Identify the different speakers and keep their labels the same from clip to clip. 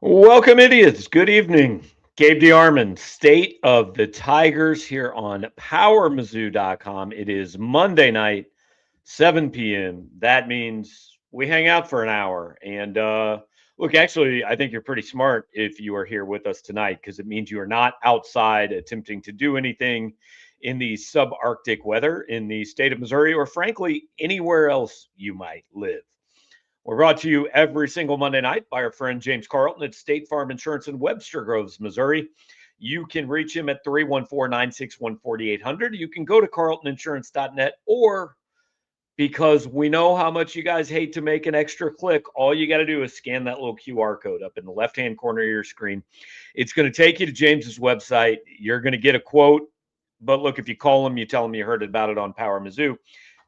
Speaker 1: Welcome, idiots. Good evening. Gabe DeArmond, State of the Tigers here on PowerMizzou.com. It is Monday night, 7 p.m. That means we hang out for an hour. And look, actually, I think you're pretty smart if you are here with us tonight because it means you are not outside attempting to do anything in the subarctic weather in the state of Missouri or, frankly, anywhere else you might live. We're brought to you every single Monday night by our friend James Carlton at State Farm Insurance in Webster Groves, Missouri. You can reach him at 314 961 4800. You can go to carltoninsurance.net, or because we know how much you guys hate to make an extra click, all you got to do is scan that little QR code up in the left hand corner of your screen. It's going to take you to James's website. You're going to get a quote. But look, if you call him, you tell him you heard about it on Power Mizzou.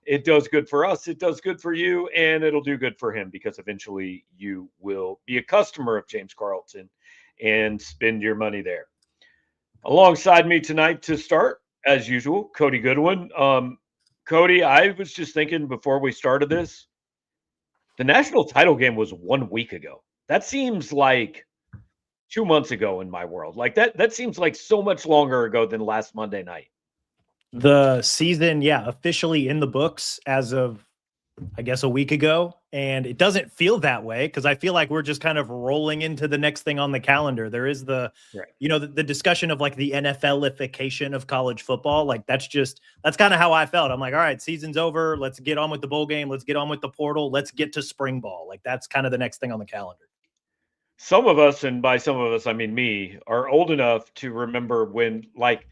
Speaker 1: It does good for us. It does good for you, and it'll do good for him because eventually you will be a customer of James Carlton and spend your money there. Alongside me tonight to start, as usual, Cody Goodwin. Cody, I was just thinking before we started this, the national title game was 1 week ago. That seems like 2 months ago in my world. Like that seems like so much longer ago than last Monday night.
Speaker 2: The season, officially in the books as of, I guess, a week ago. And it doesn't feel that way because I feel like we're just kind of rolling into the next thing on the calendar. There is the discussion of like the NFLification of college football. Like that's kind of how I felt. I'm like, all right, season's over. Let's get on with the bowl game. Let's get on with the portal. Let's get to spring ball. Like that's kind of the next thing on the calendar.
Speaker 1: Some of us, and by some of us, I mean me, are old enough to remember when, like,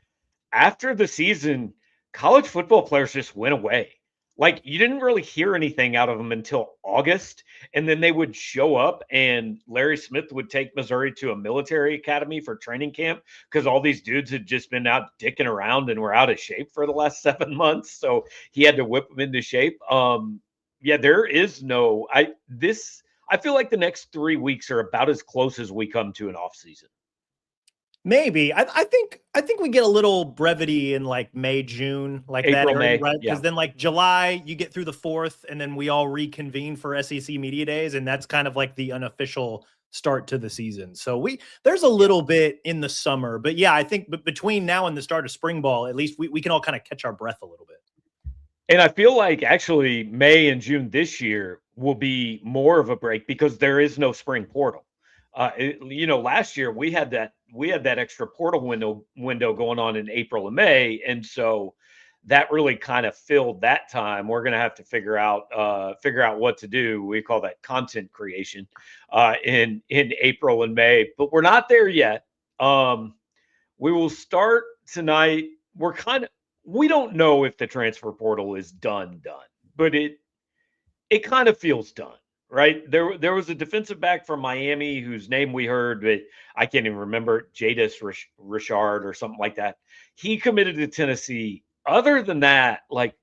Speaker 1: after the season, college football players just went away. Like, you didn't really hear anything out of them until August, and then they would show up, and Larry Smith would take Missouri to a military academy for training camp because all these dudes had just been out dicking around and were out of shape for the last 7 months. So he had to whip them into shape. There is no I feel like the next 3 weeks are about as close as we come to an off season.
Speaker 2: Maybe I think we get a little brevity in like May, June, like
Speaker 1: April,
Speaker 2: that area,
Speaker 1: May,
Speaker 2: right? Because
Speaker 1: yeah.
Speaker 2: then like July, you get through the 4th, and then we all reconvene for SEC Media Days, and that's kind of like the unofficial start to the season. So there's a little bit in the summer, but yeah, I think between now and the start of spring ball, at least we can all kind of catch our breath a little bit.
Speaker 1: And I feel like actually May and June this year will be more of a break because there is no spring portal. Last year we had that extra portal window going on in April and May, and so that really kind of filled that time. We're going to have to figure out what to do. We call that content creation in April and May, but we're not there yet. We will start tonight. We don't know if the transfer portal is done, but it kind of feels done, right? There was a defensive back from Miami whose name we heard, but I can't even remember, Jadis Richard or something like that. He committed to Tennessee. Other than that, like,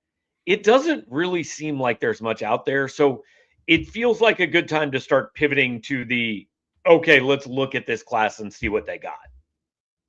Speaker 1: it doesn't really seem like there's much out there. So it feels like a good time to start pivoting to okay, let's look at this class and see what they got.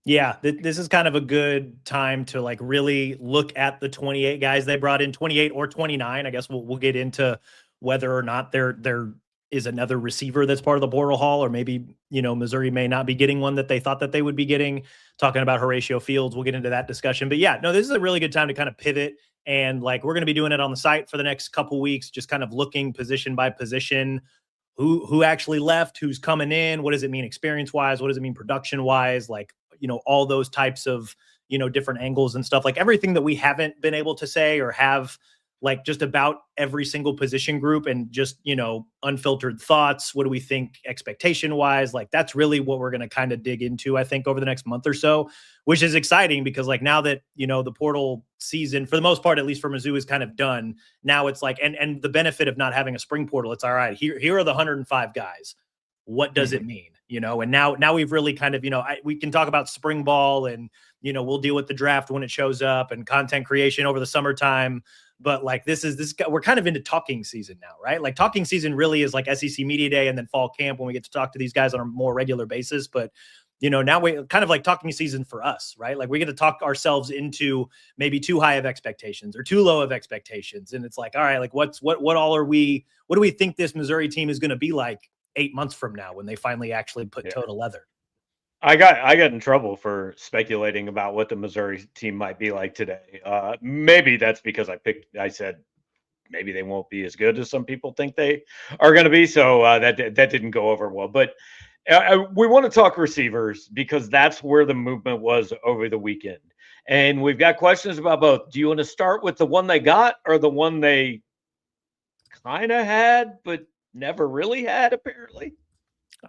Speaker 2: Yeah, this is kind of a good time to like really look at the 28 guys they brought in, 28 or 29. I guess we'll get into whether or not there is another receiver that's part of the portal haul, or maybe, Missouri may not be getting one that they thought that they would be getting. Talking about Horatio Fields, we'll get into that discussion. But yeah, no, this is a really good time to kind of pivot, and like we're going to be doing it on the site for the next couple weeks, just kind of looking position by position, who actually left, who's coming in, what does it mean experience wise, what does it mean production wise, like, all those types of, different angles and stuff, like everything that we haven't been able to say or have, like just about every single position group, and just, unfiltered thoughts. What do we think expectation wise? Like that's really what we're going to kind of dig into, I think, over the next month or so, which is exciting because like now that, the portal season, for the most part, at least for Mizzou, is kind of done. Now it's like, and the benefit of not having a spring portal, it's all right. Here are the 105 guys. What does it mean? And now we've really kind of, we can talk about spring ball and, we'll deal with the draft when it shows up and content creation over the summertime. But like, we're kind of into talking season now, right? Like talking season really is like SEC Media Day and then fall camp when we get to talk to these guys on a more regular basis. But, now we kind of like talking season for us, right? Like we get to talk ourselves into maybe too high of expectations or too low of expectations. And it's like, all right, like what do we think this Missouri team is going to be like 8 months from now when they finally actually put toe to leather.
Speaker 1: I got in trouble for speculating about what the Missouri team might be like today. Maybe that's because I said maybe they won't be as good as some people think they are going to be. So that didn't go over well. But we want to talk receivers because that's where the movement was over the weekend. And we've got questions about both. Do you want to start with the one they got or the one they kind of had but never really had, apparently?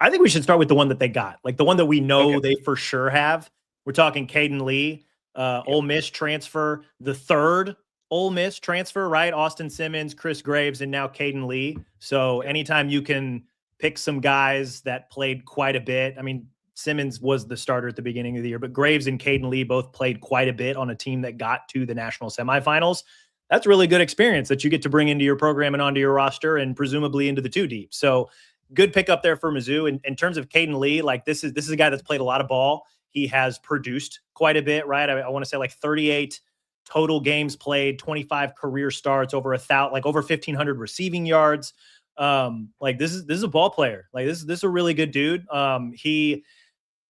Speaker 2: I think we should start with the one that they got, like the one that we know they for sure have. We're talking Caden Lee, Ole Miss transfer, the third Ole Miss transfer, right? Austin Simmons, Chris Graves, and now Caden Lee. So anytime you can pick some guys that played quite a bit. I mean, Simmons was the starter at the beginning of the year, but Graves and Caden Lee both played quite a bit on a team that got to the national semifinals. That's really good experience that you get to bring into your program and onto your roster and presumably into the 2 deep. So good pickup there for Mizzou. In terms of Caden Lee, like this is a guy that's played a lot of ball. He has produced quite a bit, right? I want to say like 38 total games played, 25 career starts, over 1,500 receiving yards. Like this is a ball player. Like this is a really good dude. He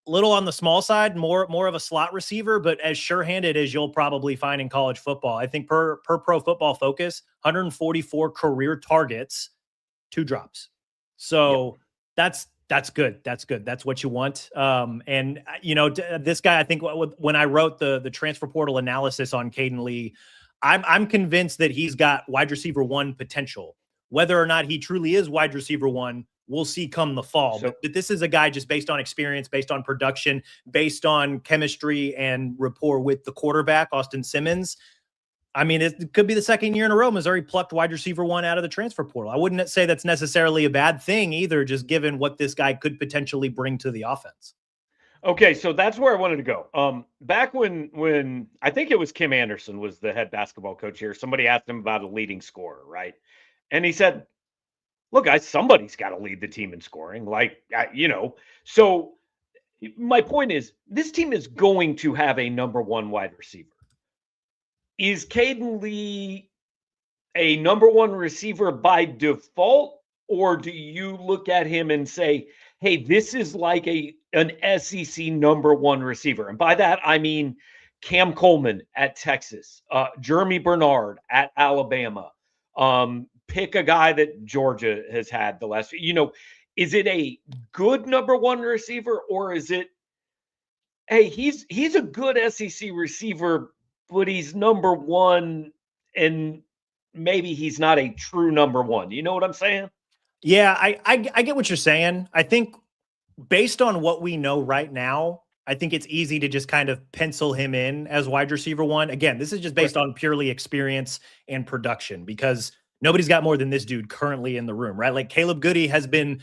Speaker 2: little on the small side, more of a slot receiver, but as sure-handed as you'll probably find in college football. I think per Pro Football Focus, 144 career targets, 2 drops. So that's good. That's good. That's what you want. And this guy, I think when I wrote the transfer portal analysis on Caden Lee, I'm convinced that he's got wide receiver 1 potential. Whether or not he truly is wide receiver 1, we'll see come the fall. But this is a guy just based on experience, based on production, based on chemistry and rapport with the quarterback, Austin Simmons. I mean, it could be the second year in a row Missouri plucked wide receiver 1 out of the transfer portal. I wouldn't say that's necessarily a bad thing either, just given what this guy could potentially bring to the offense.
Speaker 1: Okay, so that's where I wanted to go. Back when I think it was Kim Anderson was the head basketball coach here, somebody asked him about a leading scorer, right? And he said, look, guys, somebody's got to lead the team in scoring. So my point is this team is going to have a number 1 wide receiver. Is Caden Lee a number 1 receiver by default, or do you look at him and say, hey, this is like an SEC number 1 receiver? And by that, I mean Cam Coleman at Texas, Jeremy Bernard at Alabama. Pick a guy that Georgia has had the last, is it a good number 1 receiver, or is it, hey, he's a good SEC receiver, but he's number 1 and maybe he's not a true number 1. You know what I'm saying?
Speaker 2: Yeah, I get what you're saying. I think based on what we know right now, I think it's easy to just kind of pencil him in as wide receiver 1. Again, this is just based on purely experience and production, because nobody's got more than this dude currently in the room, right? Like Caleb Goody has been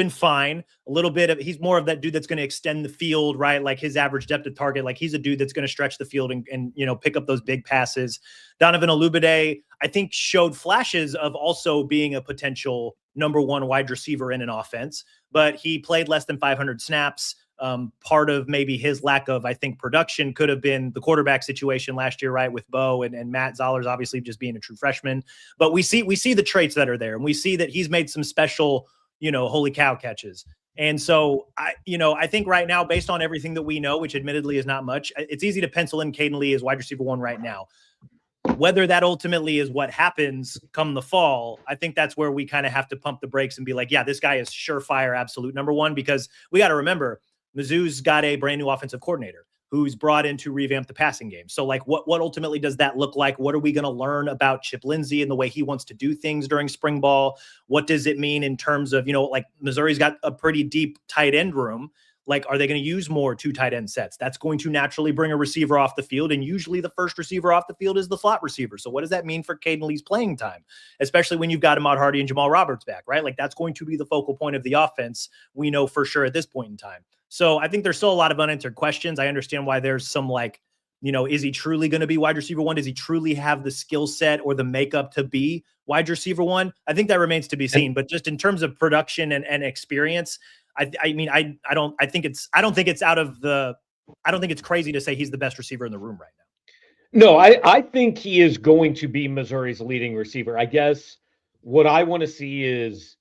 Speaker 2: fine. A little bit of, he's more of that dude that's going to extend the field, right? Like his average depth of target, like he's a dude that's going to stretch the field and pick up those big passes. Donovan Olubade, I think, showed flashes of also being a potential number 1 wide receiver in an offense, but he played less than 500 snaps. Part of maybe his lack of, I think, production could have been the quarterback situation last year, right? With Bo and Matt Zoller's obviously just being a true freshman, but we see the traits that are there, and we see that he's made some special, holy cow catches. And so I think right now, based on everything that we know, which admittedly is not much, it's easy to pencil in Caden Lee as wide receiver 1 right now. Whether that ultimately is what happens come the fall, I think that's where we kind of have to pump the brakes and be like, yeah, this guy is surefire, absolute number 1, because we got to remember, Mizzou's got a brand new offensive coordinator who's brought in to revamp the passing game. So like what ultimately does that look like? What are we going to learn about Chip Lindsey and the way he wants to do things during spring ball? What does it mean in terms of, like Missouri's got a pretty deep tight end room. Like, are they going to use more 2 tight end sets? That's going to naturally bring a receiver off the field. And usually the first receiver off the field is the slot receiver. So what does that mean for Caden Lee's playing time? Especially when you've got Ahmad Hardy and Jamal Roberts back, right? Like that's going to be the focal point of the offense. We know for sure at this point in time. So I think there's still a lot of unanswered questions. I understand why there's some is he truly going to be wide receiver 1? Does he truly have the skill set or the makeup to be wide receiver 1? I think that remains to be seen. But just in terms of production and experience, I don't think it's crazy to say he's the best receiver in the room right now.
Speaker 1: No, I think he is going to be Missouri's leading receiver. I guess what I want to see is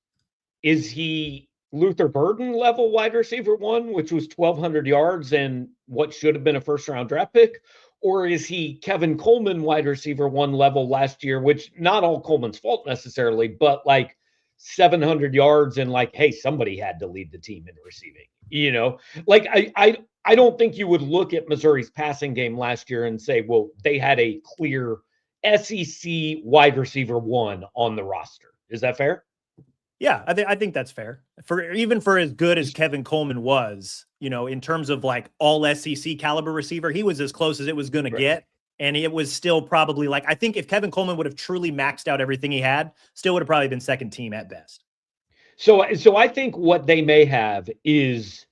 Speaker 1: he Luther Burden level wide receiver one, which was 1,200 yards and what should have been a first round draft pick? Or is he Kevin Coleman wide receiver one level last year, which not all Coleman's fault necessarily, but like 700 yards and like, hey, somebody had to lead the team in receiving, like I don't think you would look at Missouri's passing game last year and say, well, they had a clear SEC wide receiver one on the roster. Is that fair?
Speaker 2: Yeah, I think that's fair. For as good as Kevin Coleman was, in terms of like all SEC caliber receiver, he was as close as it was going to get. And it was still probably like, I think if Kevin Coleman would have truly maxed out everything he had, still would have probably been second team at best.
Speaker 1: So I think what they may have is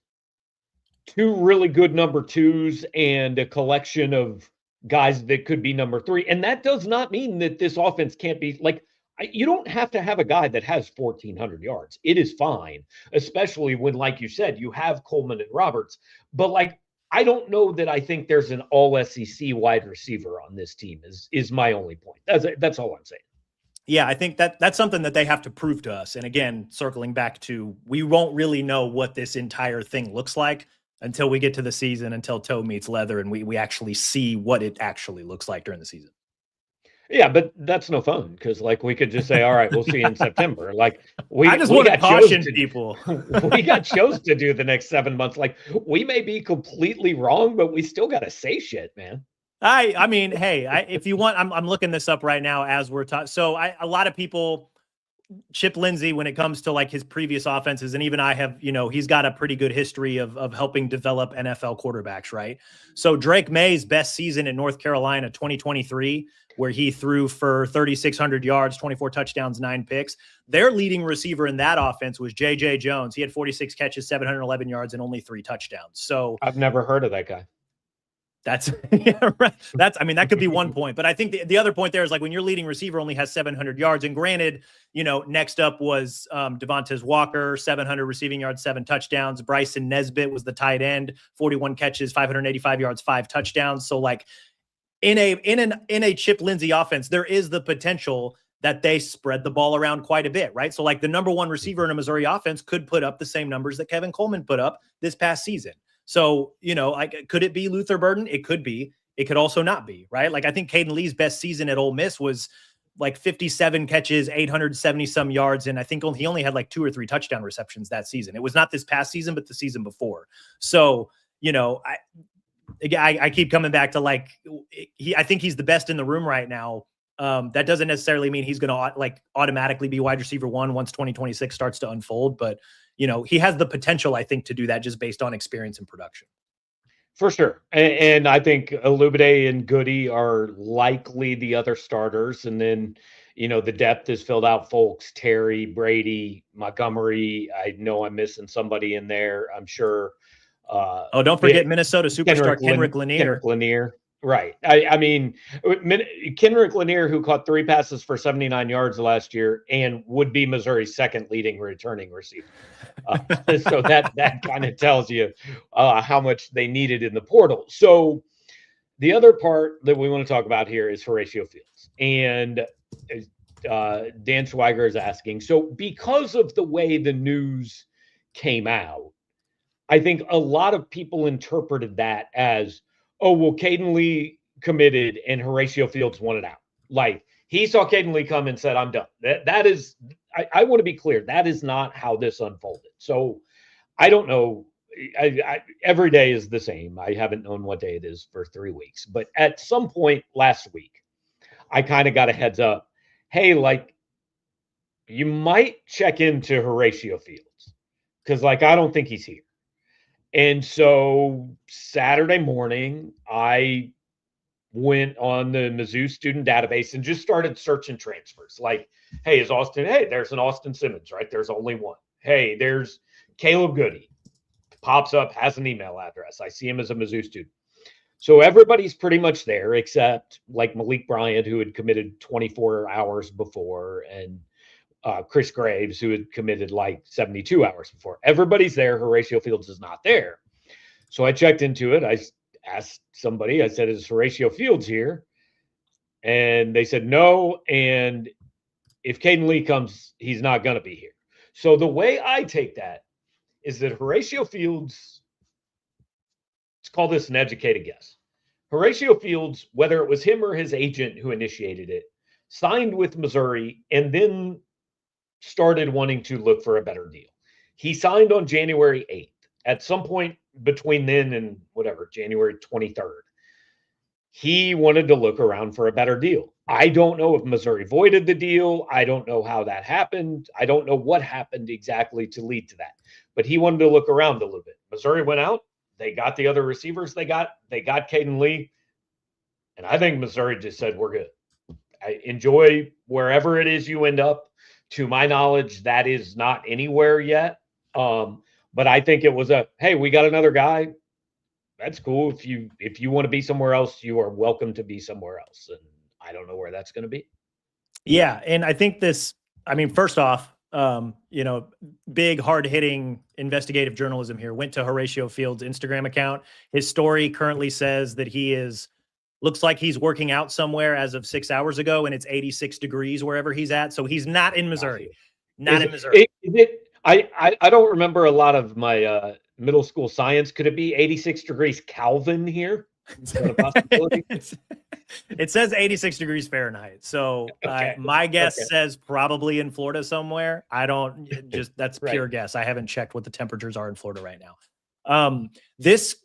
Speaker 1: two really good number twos and a collection of guys that could be number three. And that does not mean that this offense can't be like, you don't have to have a guy that has 1,400 yards. It is fine, especially when, like you said, you have Coleman and Roberts. But like, I don't know that I think there's an all SEC wide receiver on this team is my only point. That's all I'm saying.
Speaker 2: Yeah, I think that's something that they have to prove to us. And again, circling back to, we won't really know what this entire thing looks like until we get to the season, until toe meets leather, and we actually see what it actually looks like during the season.
Speaker 1: Yeah, but that's no fun because, like, we could just say, "All right, we'll see you in September." Like,
Speaker 2: I just want to caution people.
Speaker 1: We got shows to do the next 7 months. Like, we may be completely wrong, but we still got to say shit, man.
Speaker 2: I mean, hey, if you want, I'm looking this up right now as we're talking. So a lot of people, Chip Lindsey, when it comes to like his previous offenses, and even I have, he's got a pretty good history of helping develop NFL quarterbacks, right? So Drake May's best season in North Carolina, 2023, where he threw for 3,600 yards, 24 touchdowns, 9 picks. Their leading receiver in that offense was J.J. Jones. He had 46 catches, 711 yards, and only 3 touchdowns. So
Speaker 1: I've never heard of that guy.
Speaker 2: That's yeah, right. That could be one point, but I think the other point there is like when your leading receiver only has 700 yards, and granted, next up was Devontae Walker, 700 receiving yards, 7 touchdowns. Bryson Nesbitt was the tight end, 41 catches, 585 yards, 5 touchdowns. So like in a Chip Lindsey offense, there is the potential that they spread the ball around quite a bit, right? So like the number one receiver in a Missouri offense could put up the same numbers that Kevin Coleman put up this past season. So, like, could it be Luther Burden? It could be. It could also not be, right? Like, I think Caden Lee's best season at Ole Miss was like 57 catches, 870 some yards. And I think he only had like 2 or 3 touchdown receptions that season. It was not this past season, but the season before. So, I keep coming back to like, I think he's the best in the room right now. That doesn't necessarily mean he's going to like automatically be wide receiver one once 2026 starts to unfold, but he has the potential, I think, to do that just based on experience and production.
Speaker 1: For sure. And I think Olubide and Goody are likely the other starters. And then, the depth is filled out folks, Terry, Brady, Montgomery. I know I'm missing somebody in there, I'm sure.
Speaker 2: Don't forget Minnesota superstar Kenrick
Speaker 1: Lanier. Right. I mean, Kenrick Lanier, who caught 3 passes for 79 yards last year and would be Missouri's second leading returning receiver. So that kind of tells you how much they needed in the portal. So the other part that we want to talk about here is Horatio Fields. And Dan Schweiger is asking, so because of the way the news came out, I think a lot of people interpreted that as, oh, well, Caden Lee committed and Horatio Fields wanted out. Like, he saw Caden Lee come and said, I'm done. That is, I want to be clear, that is not how this unfolded. So I don't know. Every day is the same. I haven't known what day it is for 3 weeks. But at some point last week, I kind of got a heads up. Hey, like, you might check into Horatio Fields because, like, I don't think he's here. And so Saturday morning, I went on the Mizzou student database and just started searching transfers. Like, hey, there's an Austin Simmons, right? There's only one. Hey, there's Caleb Goody. Pops up, has an email address. I see him as a Mizzou student. So everybody's pretty much there except like Malik Bryant, who had committed 24 hours before, and Chris Graves, who had committed like 72 hours before. Everybody's there. Horatio Fields is not there. So I checked into it. I asked somebody, I said, is Horatio Fields here? And they said no. And if Caden Lee comes, he's not going to be here. So the way I take that is that Horatio Fields, let's call this an educated guess. Horatio Fields, whether it was him or his agent who initiated it, signed with Missouri and then started wanting to look for a better deal. He signed on January 8th. At some point between then and whatever, January 23rd, he wanted to look around for a better deal. I don't know if Missouri voided the deal. I don't know how that happened. I don't know what happened exactly to lead to that. But he wanted to look around a little bit. Missouri went out. They got the other receivers they got. They got Caden Lee. And I think Missouri just said, we're good. I enjoy wherever it is you end up. To my knowledge, that is not anywhere yet. But I think it was hey, we got another guy. That's cool. If you want to be somewhere else, you are welcome to be somewhere else. And I don't know where that's going to be.
Speaker 2: Yeah. And I think first off, big hard hitting investigative journalism here went to Horatio Fields' Instagram account. His story currently says that looks like he's working out somewhere as of 6 hours ago, and it's 86 degrees wherever he's at. So he's not in Missouri.
Speaker 1: I don't remember a lot of my middle school science. Could it be 86 degrees Kelvin here? Is that a possibility?
Speaker 2: It says 86 degrees Fahrenheit. So my guess says probably in Florida somewhere. That's pure guess. I haven't checked what the temperatures are in Florida right now. This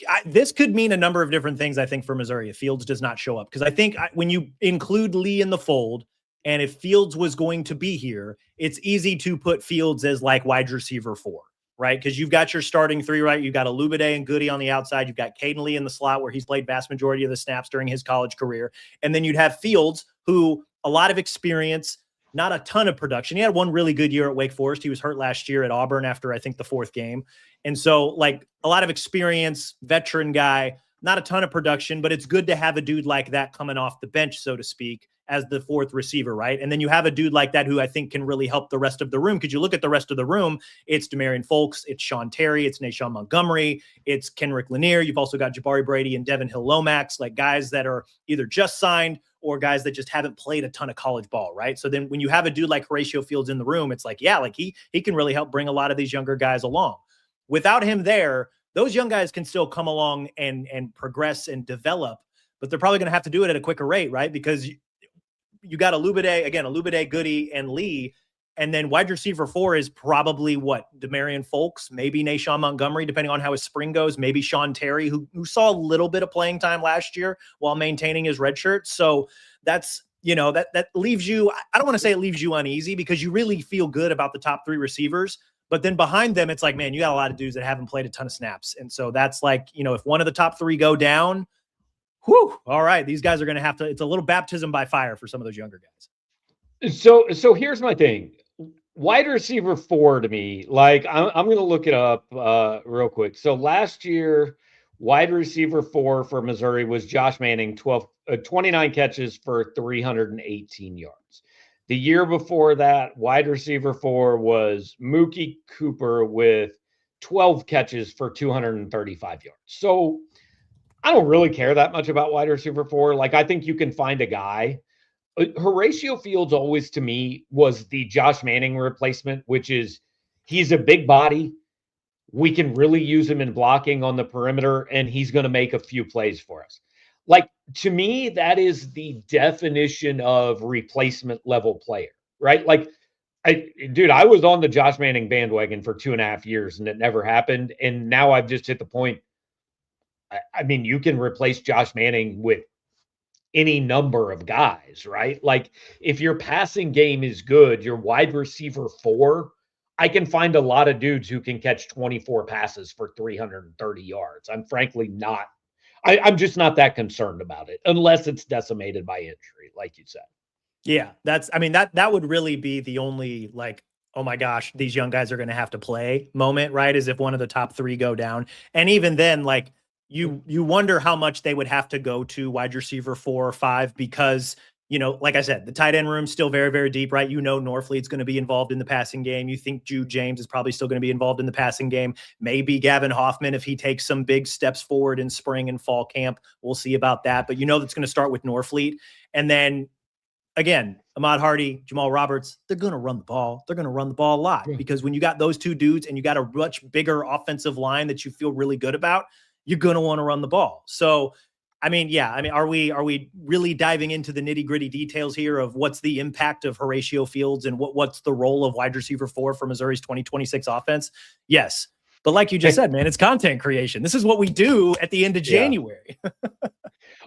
Speaker 2: could mean a number of different things, I think, for Missouri if Fields does not show up. Because I think when you include Lee in the fold, and if Fields was going to be here, it's easy to put Fields as like wide receiver 4, right? Because you've got your starting 3, right? You've got Olubade and Goody on the outside. You've got Caden Lee in the slot where he's played vast majority of the snaps during his college career. And then you'd have Fields, who a lot of experience, not a ton of production. He had one really good year at Wake Forest. He was hurt last year at Auburn after, I think, the 4th game. And so, like, a lot of experience, veteran guy, not a ton of production, but it's good to have a dude like that coming off the bench, so to speak, as the 4th receiver, right? And then you have a dude like that who I think can really help the rest of the room. Because you look at the rest of the room, it's Demarion Folks, it's Sean Terry, it's Nashawn Montgomery, it's Kenrick Lanier. You've also got Jabari Brady and Devin Hill-Lomax, like guys that are either just signed or guys that just haven't played a ton of college ball, right? So then when you have a dude like Horatio Fields in the room, it's like, yeah, like he can really help bring a lot of these younger guys along. Without him there, those young guys can still come along and progress and develop, but they're probably going to have to do it at a quicker rate, right? Because you got Olubade, Goody, and Lee, and then wide receiver 4 is probably Demarion Folks, maybe Nashawn Montgomery, depending on how his spring goes, maybe Sean Terry, who saw a little bit of playing time last year while maintaining his red shirt. So that's, that leaves you, I don't want to say it leaves you uneasy because you really feel good about the top 3 receivers. But then behind them, it's like, man, you got a lot of dudes that haven't played a ton of snaps. And so that's like, if one of the top 3 go down, whew, all right, these guys are going to have to, it's a little baptism by fire for some of those younger guys.
Speaker 1: So here's my thing. Wide receiver 4 to me, like I'm going to look it up real quick. So last year, wide receiver 4 for Missouri was Josh Manning, 29 catches for 318 yards. The year before that, wide receiver 4 was Mookie Cooper with 12 catches for 235 yards. So I don't really care that much about wide receiver 4. Like, I think you can find a guy. Horatio Fields always, to me, was the Josh Manning replacement, which is he's a big body. We can really use him in blocking on the perimeter, and he's going to make a few plays for us. Like, to me, that is the definition of replacement level player, right? Like, I was on the Josh Manning bandwagon for 2.5 years, and it never happened. And now I've just hit the point. I mean, you can replace Josh Manning with any number of guys, right? Like, if your passing game is good, your wide receiver 4, I can find a lot of dudes who can catch 24 passes for 330 yards. I'm frankly not, I'm just not that concerned about it unless it's decimated by injury, like you said.
Speaker 2: Yeah, that would really be the only, like, oh my gosh, these young guys are going to have to play moment, right? Is if one of the top 3 go down. And even then, like, you wonder how much they would have to go to wide receiver 4 or 5 because, like I said, the tight end room's still very, very deep, right? Norfleet's going to be involved in the passing game. You think Jude James is probably still going to be involved in the passing game. Maybe Gavin Hoffman, if he takes some big steps forward in spring and fall camp, we'll see about that. But that's going to start with Norfleet. And then again, Ahmad Hardy, Jamal Roberts, they're going to run the ball. They're going to run the ball a lot because when you got those two dudes and you got a much bigger offensive line that you feel really good about, you're going to want to run the ball. So, I mean, yeah, I mean, are we really diving into the nitty gritty details here of what's the impact of Horatio Fields and what's the role of wide receiver 4 for Missouri's 2026 offense? Yes. But like you just said, man, it's content creation. This is what we do at the end of January.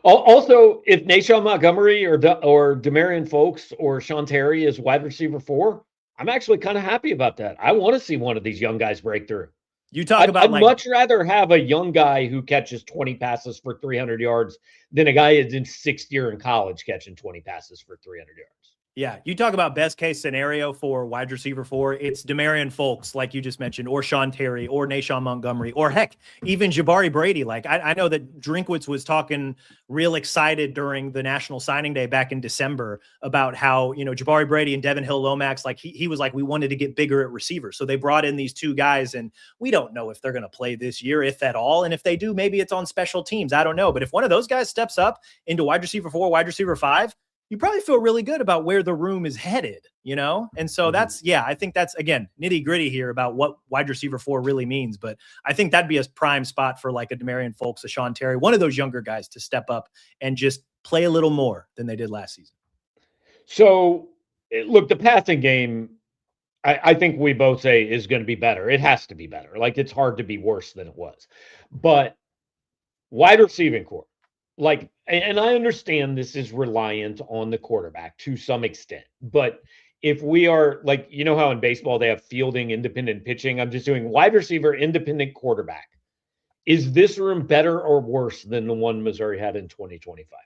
Speaker 1: Also, if Nashawn Montgomery or Demarion Folks or Sean Terry is wide receiver 4, I'm actually kind of happy about that. I want to see one of these young guys break through.
Speaker 2: You talk about
Speaker 1: I'd much rather have a young guy who catches 20 passes for 300 yards than a guy who's in 6th year in college catching 20 passes for 300 yards.
Speaker 2: Yeah, you talk about best case scenario for wide receiver 4. It's Demarion Folks, like you just mentioned, or Sean Terry, or Nashawn Montgomery, or heck, even Jabari Brady. Like I know that Drinkwitz was talking real excited during the National Signing Day back in December about how, you know, Jabari Brady and Devin Hill Lomax, like he was like, we wanted to get bigger at receiver. So they brought in these two guys, and we don't know if they're going to play this year, if at all. And if they do, maybe it's on special teams. I don't know. But if one of those guys steps up into wide receiver 4, wide receiver 5, you probably feel really good about where the room is headed, you know? And so that's, yeah, I think that's, again, nitty gritty here about what wide receiver 4 really means. But I think that'd be a prime spot for like a Demarion Folks, a Sean Terry, one of those younger guys to step up and just play a little more than they did last season.
Speaker 1: So, look, the passing game, I think we both say is going to be better. It has to be better. Like, it's hard to be worse than it was. But wide receiving core, like, and I understand this is reliant on the quarterback to some extent, but if we are like, you know how in baseball they have fielding, independent pitching, I'm just doing wide receiver, independent quarterback. Is this room better or worse than the one Missouri had in 2025?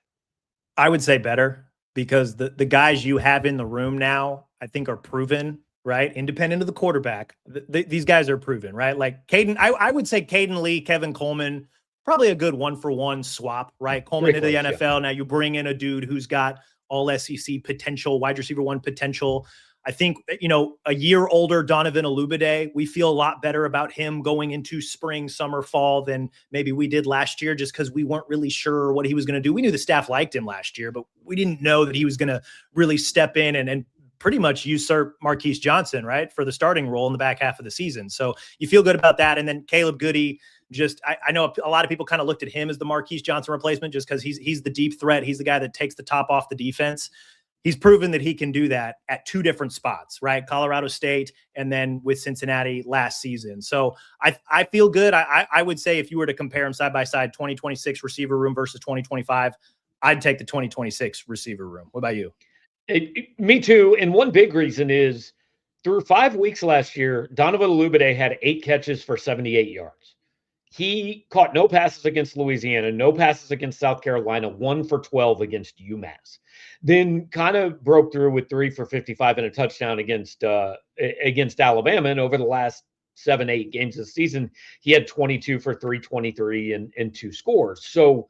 Speaker 2: I would say better because the guys you have in the room now, I think, are proven, right? Independent of the quarterback. These guys are proven, right? Like Caden, I would say Caden Lee, Kevin Coleman, probably a good 1-for-1 swap, right? Coleman to the NFL. Yeah. Now you bring in a dude who's got all SEC potential, wide receiver 1 potential. I think, you know, a year older Donovan Olubade, we feel a lot better about him going into spring, summer, fall than maybe we did last year, just because we weren't really sure what he was going to do. We knew the staff liked him last year, but we didn't know that he was going to really step in and pretty much usurp Marquise Johnson, right, for the starting role in the back half of the season. So you feel good about that. And then Caleb Goody, just I know a lot of people kind of looked at him as the Marquise Johnson replacement just because he's the deep threat. He's the guy that takes the top off the defense. He's proven that he can do that at 2 different spots, right? Colorado State and then with Cincinnati last season. So I feel good. I would say if you were to compare them side by side, 2026 receiver room versus 2025, I'd take the 2026 receiver room. What about you?
Speaker 1: Me too. And one big reason is through 5 weeks last year, Donovan Olubade had 8 catches for 78 yards. He caught no passes against Louisiana, no passes against South Carolina, 1 for 12 against UMass. Then kind of broke through with 3 for 55 and a touchdown against Alabama. And over the last 7-8 games of the season, he had 22 for 323 and 2 scores. So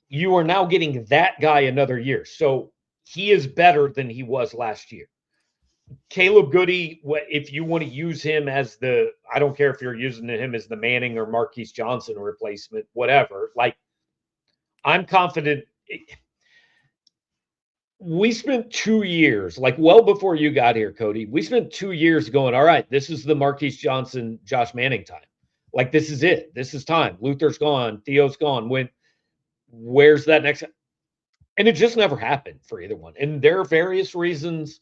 Speaker 1: you are now getting that guy another year. So he is better than he was last year. Caleb Goody, if you want to use him as I don't care if you're using him as the Manning or Marquise Johnson replacement, whatever. Like, I'm confident. We spent 2 years, like well before you got here, Cody, we spent 2 years going, all right, this is the Marquise Johnson, Josh Manning time. Like, this is it. This is time. Luther's gone. Theo's gone. Where's that next? And it just never happened for either one. And there are various reasons.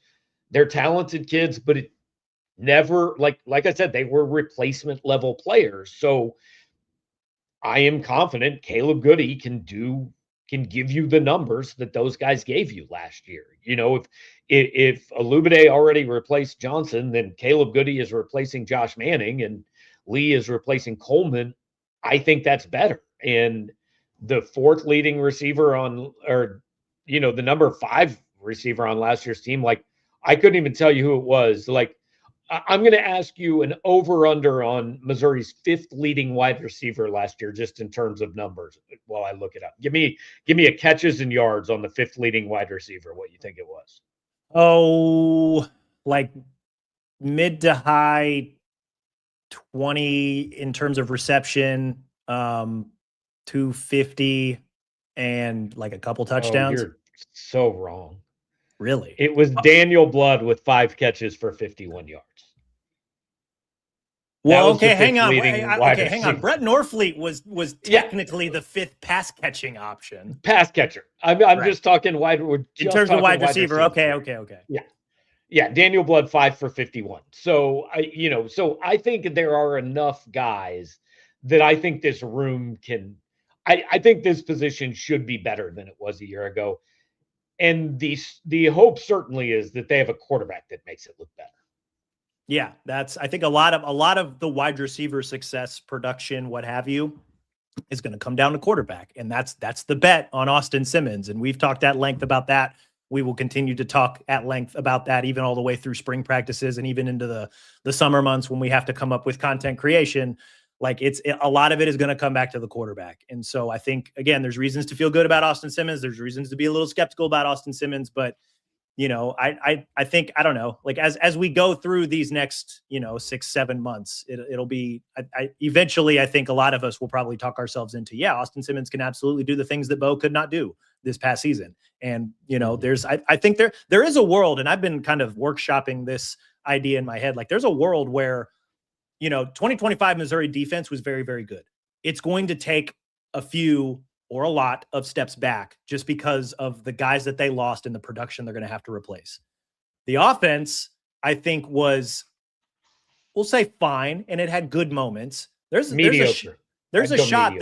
Speaker 1: They're talented kids, but it never, like I said, they were replacement level players. So I am confident Caleb Goody can give you the numbers that those guys gave you last year. You know, if Olubade already replaced Johnson, then Caleb Goody is replacing Josh Manning and Lee is replacing Coleman. I think that's better. And the 4th leading receiver the number 5 receiver on last year's team, like, I couldn't even tell you who it was. Like, I'm going to ask you an over-under on Missouri's 5th leading wide receiver last year, just in terms of numbers while I look it up. Give me a catches and yards on the 5th leading wide receiver, what you think it was.
Speaker 2: Oh, like mid to high 20 in terms of reception, 250 and like a couple touchdowns.
Speaker 1: Oh, you're so wrong.
Speaker 2: Really?
Speaker 1: It was Daniel Blood with 5 catches for 51 yards.
Speaker 2: Well, okay, hang on. Hang on.
Speaker 1: Receiver.
Speaker 2: Brett Norfleet was technically the 5th pass catching option.
Speaker 1: Pass catcher. I'm
Speaker 2: Right.
Speaker 1: just talking wide. We're just
Speaker 2: in terms
Speaker 1: talking
Speaker 2: of wide receiver. Okay.
Speaker 1: Yeah. Daniel Blood 5 for 51. So I think there are enough guys that I think this room can. I think this position should be better than it was a year ago, and the hope certainly is that they have a quarterback that makes it look better.
Speaker 2: Yeah, I think a lot of the wide receiver success, production, what have you, is going to come down to quarterback, and that's the bet on Austin Simmons. And we've talked at length about that. We will continue to talk at length about that, even all the way through spring practices and even into the summer months when we have to come up with content creation. Like a lot of it is going to come back to the quarterback. And so I think, again, there's reasons to feel good about Austin Simmons. There's reasons to be a little skeptical about Austin Simmons, but I think, I don't know, like as we go through these next, 6-7 months, it'll be, eventually, I think a lot of us will probably talk ourselves into, Austin Simmons can absolutely do the things that Bo could not do this past season. And, I think there is a world, and I've been kind of workshopping this idea in my head. Like there's a world where, 2025 Missouri defense was very, very good. It's going to take a few or a lot of steps back just because of the guys that they lost and the production they're going to have to replace. The offense, I think, was, we'll say, fine, and it had good moments. There's a shot,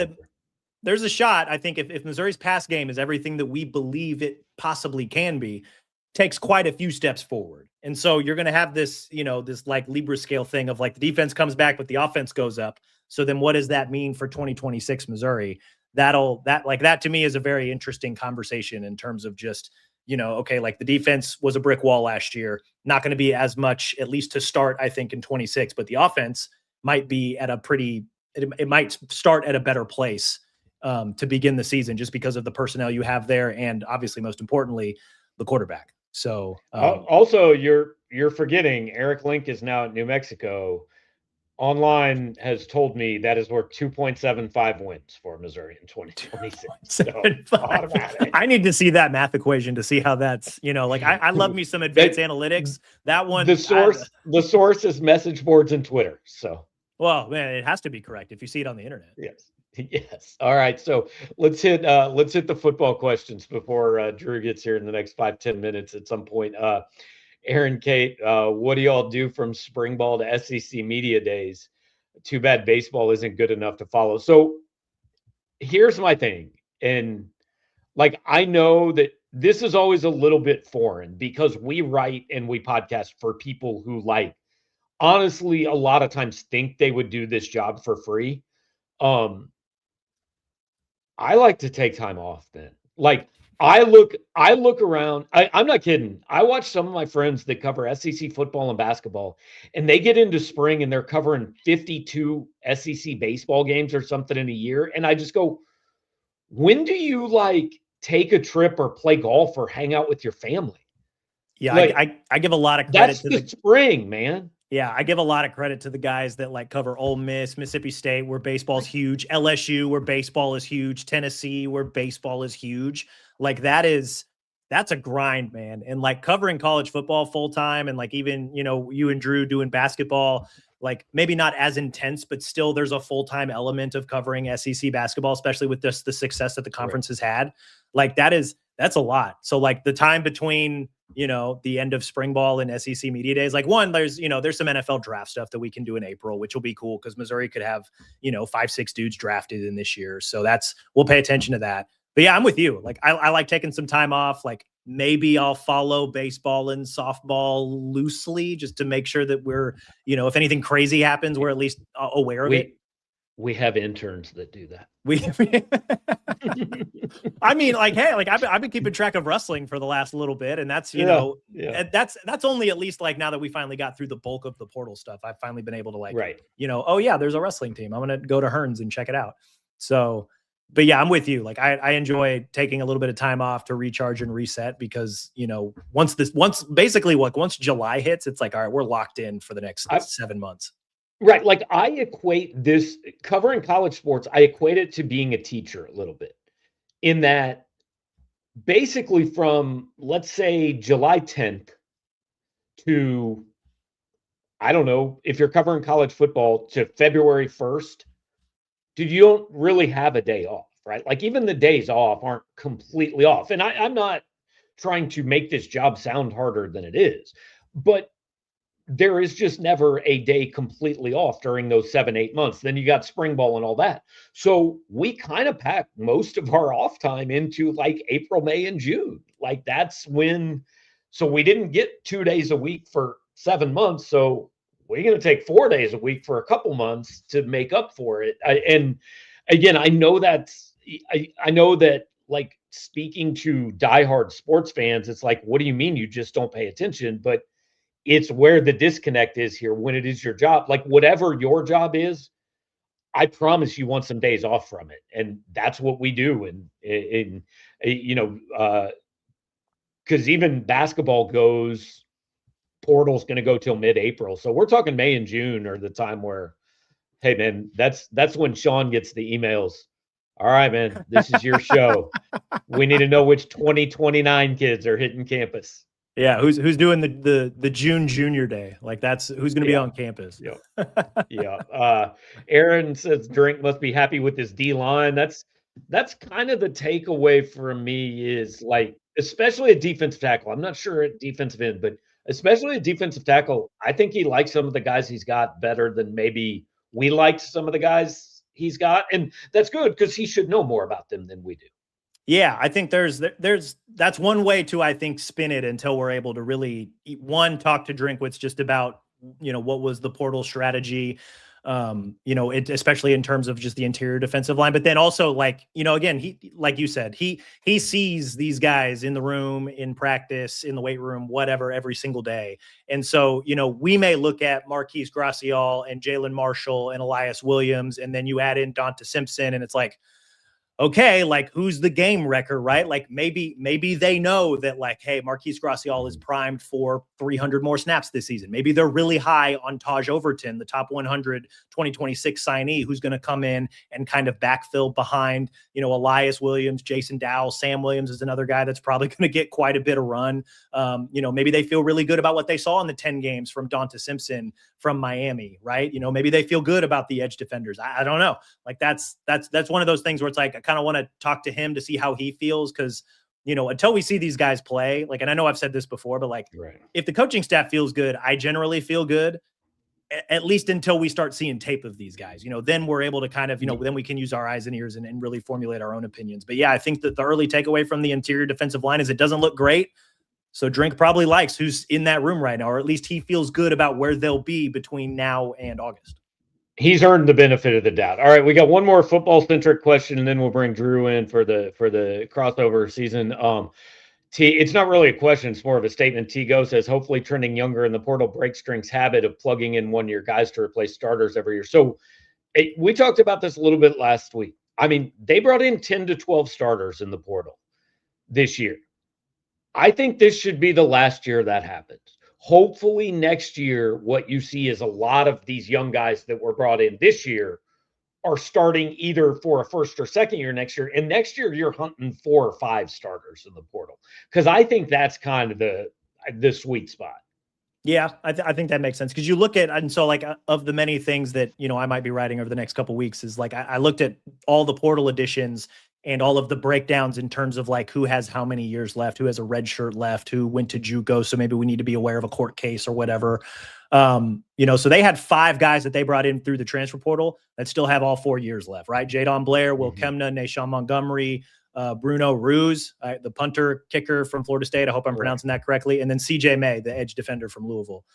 Speaker 2: I think, if Missouri's pass game is everything that we believe it possibly can be, takes quite a few steps forward. And so you're going to have this, this like Libra scale thing of like the defense comes back, but the offense goes up. So then what does that mean for 2026 Missouri? That to me is a very interesting conversation in terms of just, okay, like the defense was a brick wall last year, not going to be as much, at least to start, I think, in 26, but the offense might be at it might start at a better place to begin the season just because of the personnel you have there. And obviously, most importantly, the quarterback. So
Speaker 1: also you're forgetting Eric Link is now at New Mexico. Online has told me that is worth 2.75 wins for Missouri in 2026. So automatic.
Speaker 2: I need to see that math equation to see how that's, I love me some advanced analytics. That one.
Speaker 1: The source is message boards and Twitter. So,
Speaker 2: well, man, it has to be correct if you see it on the internet.
Speaker 1: Yes. All right. So let's hit the football questions before Drew gets here in the next 5-10 minutes at some point. Aaron, Kate, what do y'all do from spring ball to SEC media days? Too bad baseball isn't good enough to follow. So here's my thing. And like, I know that this is always a little bit foreign because we write and we podcast for people who honestly, a lot of times think they would do this job for free. I like to take time off then. Like I look around. I'm not kidding. I watch some of my friends that cover SEC football and basketball, and they get into spring and they're covering 52 SEC baseball games or something in a year. And I just go, when do you take a trip or play golf or hang out with your family?
Speaker 2: Yeah, I give a lot of credit
Speaker 1: to the spring, man.
Speaker 2: Yeah, I give a lot of credit to the guys that cover Ole Miss, Mississippi State, where baseball's huge, LSU, where baseball is huge, Tennessee, where baseball is huge. That's a grind, man. And covering college football full time, and even, you and Drew doing basketball, maybe not as intense, but still there's a full-time element of covering SEC basketball, especially with the success that the conference has had. That's a lot. So the time between, the end of spring ball and SEC media days, there's some NFL draft stuff that we can do in April, which will be cool because Missouri could have, 5-6 dudes drafted in this year. So we'll pay attention to that. But yeah, I'm with you. I like taking some time off. Maybe I'll follow baseball and softball loosely just to make sure that we're, if anything crazy happens, we're at least aware of it.
Speaker 1: We have interns that do that.
Speaker 2: I mean, hey, I've been keeping track of wrestling for the last little bit, and that's, that's only at least now that we finally got through the bulk of the portal stuff, I've finally been able to oh yeah, there's a wrestling team. I'm going to go to Hearns and check it out. So, but yeah, I'm with you. I enjoy taking a little bit of time off to recharge and reset because, once July hits, it's all right, we're locked in for the next 7 months.
Speaker 1: Right. I equate this covering college sports. I equate it to being a teacher a little bit in that basically from, let's say, July 10th to, I don't know, if you're covering college football, to February 1st, dude, you don't really have a day off, right? Like even the days off aren't completely off. And I'm not trying to make this job sound harder than it is, but there is just never a day completely off during those 7, 8 months. Then you got spring ball and all that. So we kind of pack most of our off time into like April, May, and June. Like that's when, so we didn't get 2 days a week for 7 months. So we're going to take 4 days a week for a couple months to make up for it. And again, I know I know that like speaking to diehard sports fans, it's like, what do you mean you just don't pay attention? But it's where the disconnect is here when it is your job. Like whatever your job is, I promise you want some days off from it. And that's what we do. And you know, because even basketball goes, portal's going to go till mid-April. So we're talking May and June are the time where, hey man, that's when Sean gets the emails. All right, man, this is your show. We need to know which 2029 kids are hitting campus.
Speaker 2: Yeah, who's doing the June Junior Day? Like that's who's going to be on campus.
Speaker 1: Yeah. Yeah. Aaron says Drink must be happy with his D line. That's kind of the takeaway for me is like, especially a defensive tackle. I'm not sure at defensive end, but especially a defensive tackle. I think he likes some of the guys he's got better than maybe we liked some of the guys he's got, and that's good because he should know more about them than we do.
Speaker 2: Yeah, I think there's that's one way to, I think, spin it until we're able to really talk to Drinkwitz just about, what was the portal strategy, especially in terms of just the interior defensive line, but then also like, again, he, like you said, he sees these guys in the room, in practice, in the weight room, whatever, every single day. And so, we may look at Marquise Gracial and Jalen Marshall and Elias Williams, and then you add in Donta Simpson, and it's like, okay, like who's the game wrecker, right? Like maybe they know that like, hey, Marquise Gracial is primed for 300 more snaps this season. Maybe they're really high on Taj Overton, the top 100 2026 signee, who's going to come in and kind of backfill behind, Elias Williams, Jason Dowell. Sam Williams is another guy that's probably going to get quite a bit of run. Maybe they feel really good about what they saw in the 10 games from Donta Simpson from Miami, right? Maybe they feel good about the edge defenders. I don't know. Like that's one of those things where it's like, I kind of want to talk to him to see how he feels. Cause until we see these guys play, like, and I know I've said this before, but like, right, if the coaching staff feels good, I generally feel good, at least until we start seeing tape of these guys, then we're able to kind of, then we can use our eyes and ears and really formulate our own opinions. But yeah, I think that the early takeaway from the interior defensive line is it doesn't look great. So Drink probably likes who's in that room right now, or at least he feels good about where they'll be between now and August.
Speaker 1: He's earned the benefit of the doubt. All right, we got one more football-centric question, and then we'll bring Drew in for the crossover season. It's not really a question; it's more of a statement. Go says, "Hopefully, trending younger in the portal breaks Drink's habit of plugging in one-year guys to replace starters every year." So, we talked about this a little bit last week. I mean, they brought in 10 to 12 starters in the portal this year. I think this should be the last year that happens. Hopefully next year, what you see is a lot of these young guys that were brought in this year are starting either for a first or second year next year. And next year, you're hunting 4 or 5 starters in the portal. Because I think that's kind of the sweet spot.
Speaker 2: Yeah, I think that makes sense. Because you look at, and so like of the many things that, I might be writing over the next couple of weeks is like, I looked at all the portal additions and all of the breakdowns in terms of like who has how many years left, who has a red shirt left, who went to JUCO. So maybe we need to be aware of a court case or whatever. So they had 5 guys that they brought in through the transfer portal that still have all 4 years left, right? Jadon Blair, Will Kemna, Nashawn Montgomery, Bruno Ruse, the punter kicker from Florida State. I hope I'm pronouncing that correctly. And then CJ May, the edge defender from Louisville.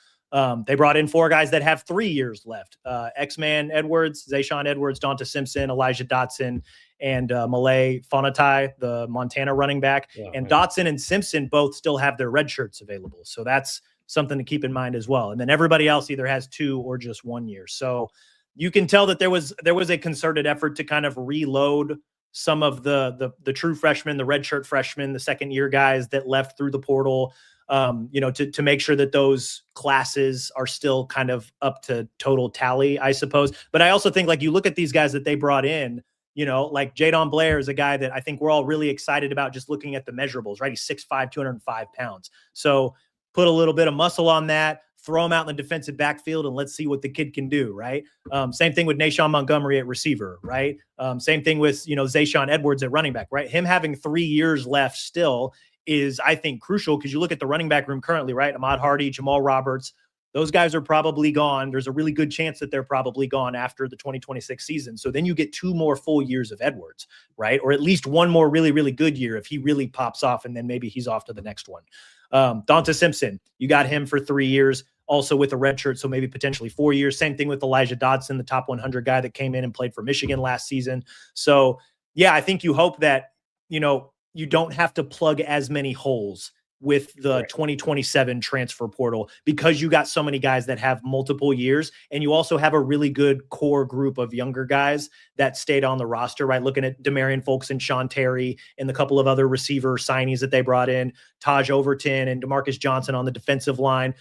Speaker 2: They brought in 4 guys that have 3 years left. X-Man Edwards, Zayshawn Edwards, Donta Simpson, Elijah Dotson, and Malay Fonatai, the Montana running back. Yeah, and Dotson and Simpson both still have their red shirts available. So that's something to keep in mind as well. And then everybody else either has 2 or just 1 year. So you can tell that there was a concerted effort to kind of reload some of the true freshmen, the redshirt freshmen, the second year guys that left through the portal, to make sure that those classes are still kind of up to total tally, I suppose. But I also think like you look at these guys that they brought in, Like Jadon Blair is a guy that I think we're all really excited about just looking at the measurables, right? He's 6'5", 205 pounds. So put a little bit of muscle on that, throw him out in the defensive backfield, and let's see what the kid can do, right? Same thing with Nashawn Montgomery at receiver, right? Same thing with, Zayshawn Edwards at running back, right? Him having 3 years left still is, I think, crucial because you look at the running back room currently, right? Ahmad Hardy, Jamal Roberts, those guys are probably gone. There's a really good chance that they're probably gone after the 2026 season. So then you get 2 more full years of Edwards, right? Or at least 1 more really, really good year if he really pops off, and then maybe he's off to the next one. Donta Simpson, you got him for 3 years, also with a red shirt, so maybe potentially 4 years. Same thing with Elijah Dodson, the top 100 guy that came in and played for Michigan last season. So, yeah, I think you hope that, you don't have to plug as many holes with the 2027 transfer portal because you got so many guys that have multiple years, and you also have a really good core group of younger guys that stayed on the roster, right? Looking at Demarion Folks and Sean Terry and the couple of other receiver signings that they brought in, Taj Overton and DeMarcus Johnson on the defensive line,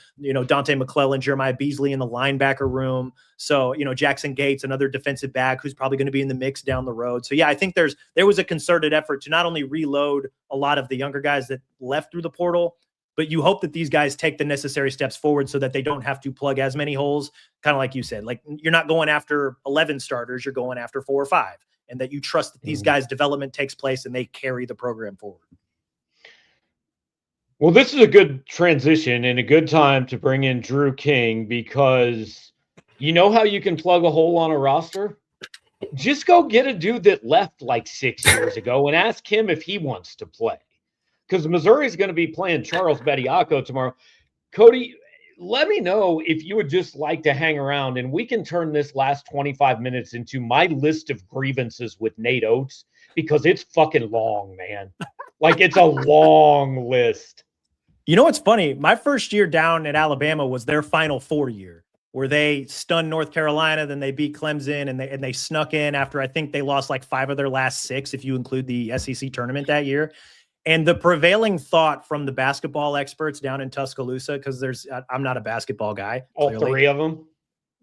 Speaker 2: Dante McClellan, Jeremiah Beasley in the linebacker room. So, Jackson Gates, another defensive back who's probably going to be in the mix down the road. So, yeah, I think there was a concerted effort to not only reload a lot of the younger guys that left through the portal, but you hope that these guys take the necessary steps forward so that they don't have to plug as many holes. Kind of like you said, like you're not going after 11 starters, you're going after 4 or 5, and that you trust that these guys' development takes place and they carry the program forward.
Speaker 1: Well, this is a good transition and a good time to bring in Drew King, because you know how you can plug a hole on a roster? Just go get a dude that left like 6 years ago and ask him if he wants to play. Because Missouri is going to be playing Charles Bediako tomorrow. Cody, let me know if you would just like to hang around, and we can turn this last 25 minutes into my list of grievances with Nate Oates, because it's fucking long, man. Like, it's a long list.
Speaker 2: You know what's funny? My first year down at Alabama was their Final Four year, where they stunned North Carolina, then they beat Clemson, and they snuck in after I think they lost like 5 of their last 6, if you include the SEC tournament that year. And the prevailing thought from the basketball experts down in Tuscaloosa, because I'm not a basketball guy.
Speaker 1: All clearly. 3 of them?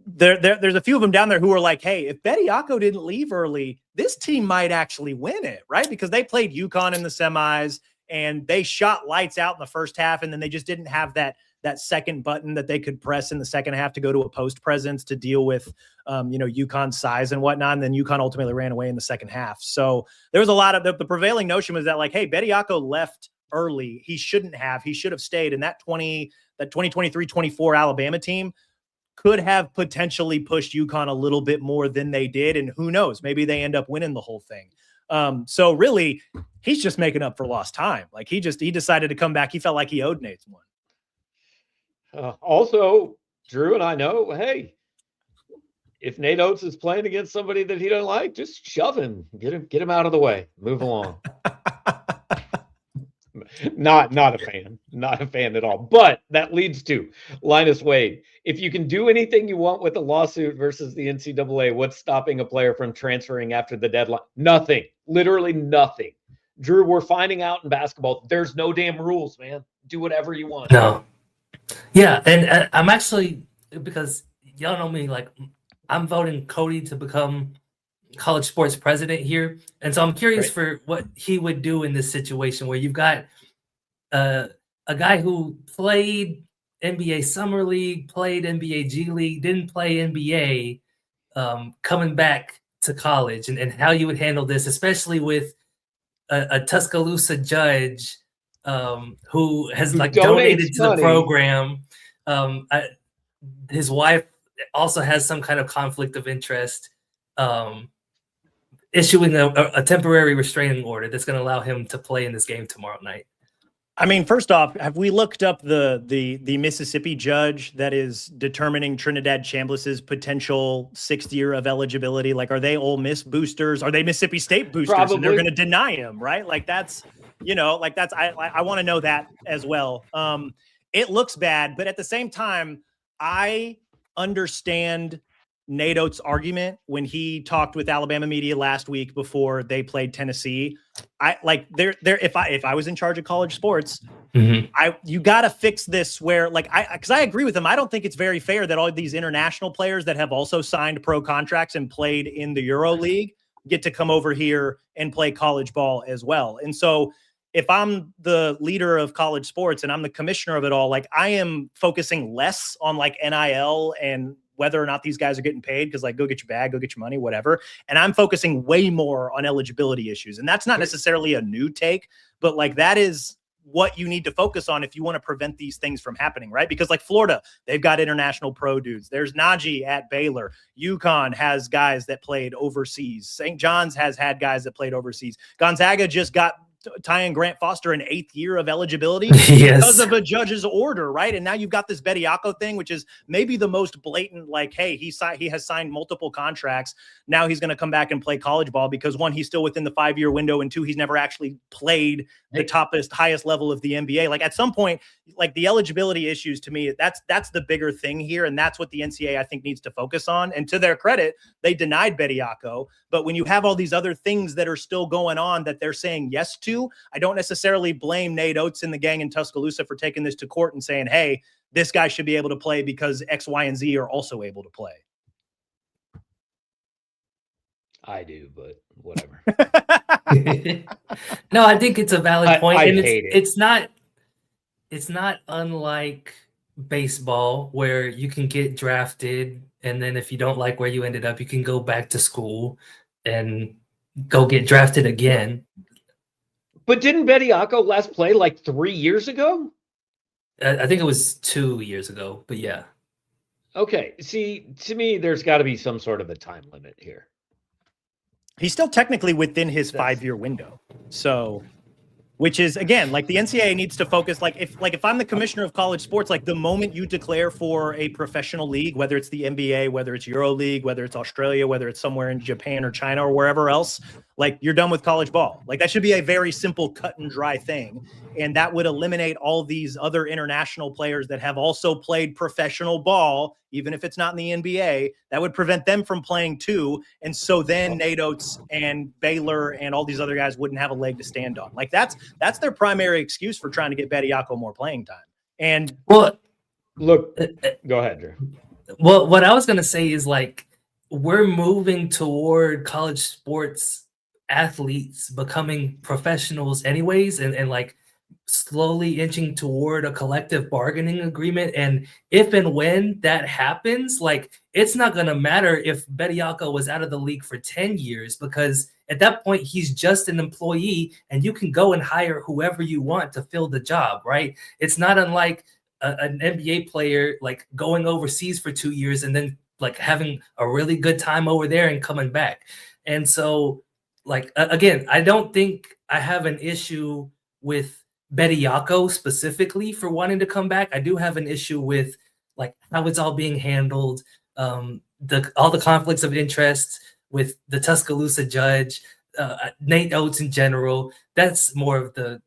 Speaker 2: There's a few of them down there who are like, hey, if Bediako didn't leave early, this team might actually win it, right? Because they played UConn in the semis, and they shot lights out in the first half, and then they just didn't have that second button that they could press in the second half to go to a post presence to deal with, UConn's size and whatnot. And then UConn ultimately ran away in the second half. So there was a lot of the prevailing notion was that like, hey, Bediako left early. He should have stayed. And that 2023-24 Alabama team could have potentially pushed UConn a little bit more than they did. And who knows, maybe they end up winning the whole thing. So really he's just making up for lost time. Like he decided to come back. He felt like he owed Nate one.
Speaker 1: Also, Drew and I know, hey, if Nate Oates is playing against somebody that he doesn't like, just shove him, get him out of the way, move along. Not a fan at all. But that leads to Linus Wade. If you can do anything you want with a lawsuit versus the NCAA, what's stopping a player from transferring after the deadline? Nothing, literally nothing. Drew, we're finding out in basketball, there's no damn rules, man. Do whatever you want.
Speaker 3: No. Yeah, and I'm actually, because y'all know me, like I'm voting Cody to become college sports president here. And so I'm curious for what he would do in this situation where you've got a guy who played NBA Summer League, played NBA G League, didn't play NBA, coming back to college, and how you would handle this, especially with a Tuscaloosa judge who has like donated to the program. His wife also has some kind of conflict of interest, issuing a temporary restraining order that's going to allow him to play in this game tomorrow night.
Speaker 2: I mean, first off, have we looked up the Mississippi judge that is determining Trinidad Chambliss's potential 6th year of eligibility? Like, are they Ole Miss boosters? Are they Mississippi State boosters? Probably. And they're going to deny him, right? Like that's, I want to know that as well. It looks bad, but at the same time, I understand Nate Oates' argument when he talked with Alabama media last week before they played Tennessee. If I was in charge of college sports, you got to fix this where because I agree with him. I don't think it's very fair that all these international players that have also signed pro contracts and played in the Euro League get to come over here and play college ball as well. And so if I'm the leader of college sports and I'm the commissioner of it all, like I am focusing less on like NIL and whether or not these guys are getting paid, because like, go get your bag, go get your money, whatever. And I'm focusing way more on eligibility issues. And that's not necessarily a new take, but like that is what you need to focus on if you want to prevent these things from happening, right? Because like Florida, they've got international pro dudes. There's Najee at Baylor. UConn has guys that played overseas. St. John's has had guys that played overseas. Gonzaga just got Tyon Grant Foster an 8th year of eligibility because of a judge's order, right? And now you've got this Bediako thing, which is maybe the most blatant, like, hey, he has signed multiple contracts. Now he's going to come back and play college ball because 1, he's still within the 5-year window, and 2, he's never actually played the highest level of the NBA. Like at some point, like the eligibility issues, to me, that's the bigger thing here. And that's what the NCAA, I think, needs to focus on. And to their credit, they denied Bediako. But when you have all these other things that are still going on that they're saying yes to, I don't necessarily blame Nate Oates and the gang in Tuscaloosa for taking this to court and saying, hey, this guy should be able to play because X, Y, and Z are also able to play.
Speaker 1: I do, but whatever.
Speaker 3: No, I think it's a valid point. And
Speaker 1: it's
Speaker 3: not unlike baseball where you can get drafted, and then if you don't like where you ended up, you can go back to school and go get drafted again.
Speaker 1: But didn't Bediako last play like 3 years ago?
Speaker 3: I think it was 2 years ago, but yeah.
Speaker 1: Okay. See, to me, there's got to be some sort of a time limit here.
Speaker 2: He's still technically within his 5-year window. So, which is, again, like the NCAA needs to focus. Like if I'm the commissioner of college sports, like the moment you declare for a professional league, whether it's the NBA, whether it's EuroLeague, whether it's Australia, whether it's somewhere in Japan or China or wherever else, like you're done with college ball. Like that should be a very simple cut and dry thing. And that would eliminate all these other international players that have also played professional ball, even if it's not in the NBA. That would prevent them from playing too. And so then Nate Oates and Baylor and all these other guys wouldn't have a leg to stand on. Like that's their primary excuse for trying to get Bediako more playing time. And
Speaker 3: well,
Speaker 1: look, go ahead, Drew.
Speaker 3: Well, what I was going to say is like, we're moving toward college sports athletes becoming professionals anyways, and like slowly inching toward a collective bargaining agreement. And if and when that happens, like it's not going to matter if Bediako was out of the league for 10 years, because at that point he's just an employee and you can go and hire whoever you want to fill the job, right? It's not unlike an NBA player like going overseas for 2 years and then like having a really good time over there and coming back. And so like, again, I don't think I have an issue with Bediako specifically for wanting to come back. I do have an issue with like how it's all being handled, all the conflicts of interest with the Tuscaloosa judge, Nate Oates in general. That's more of the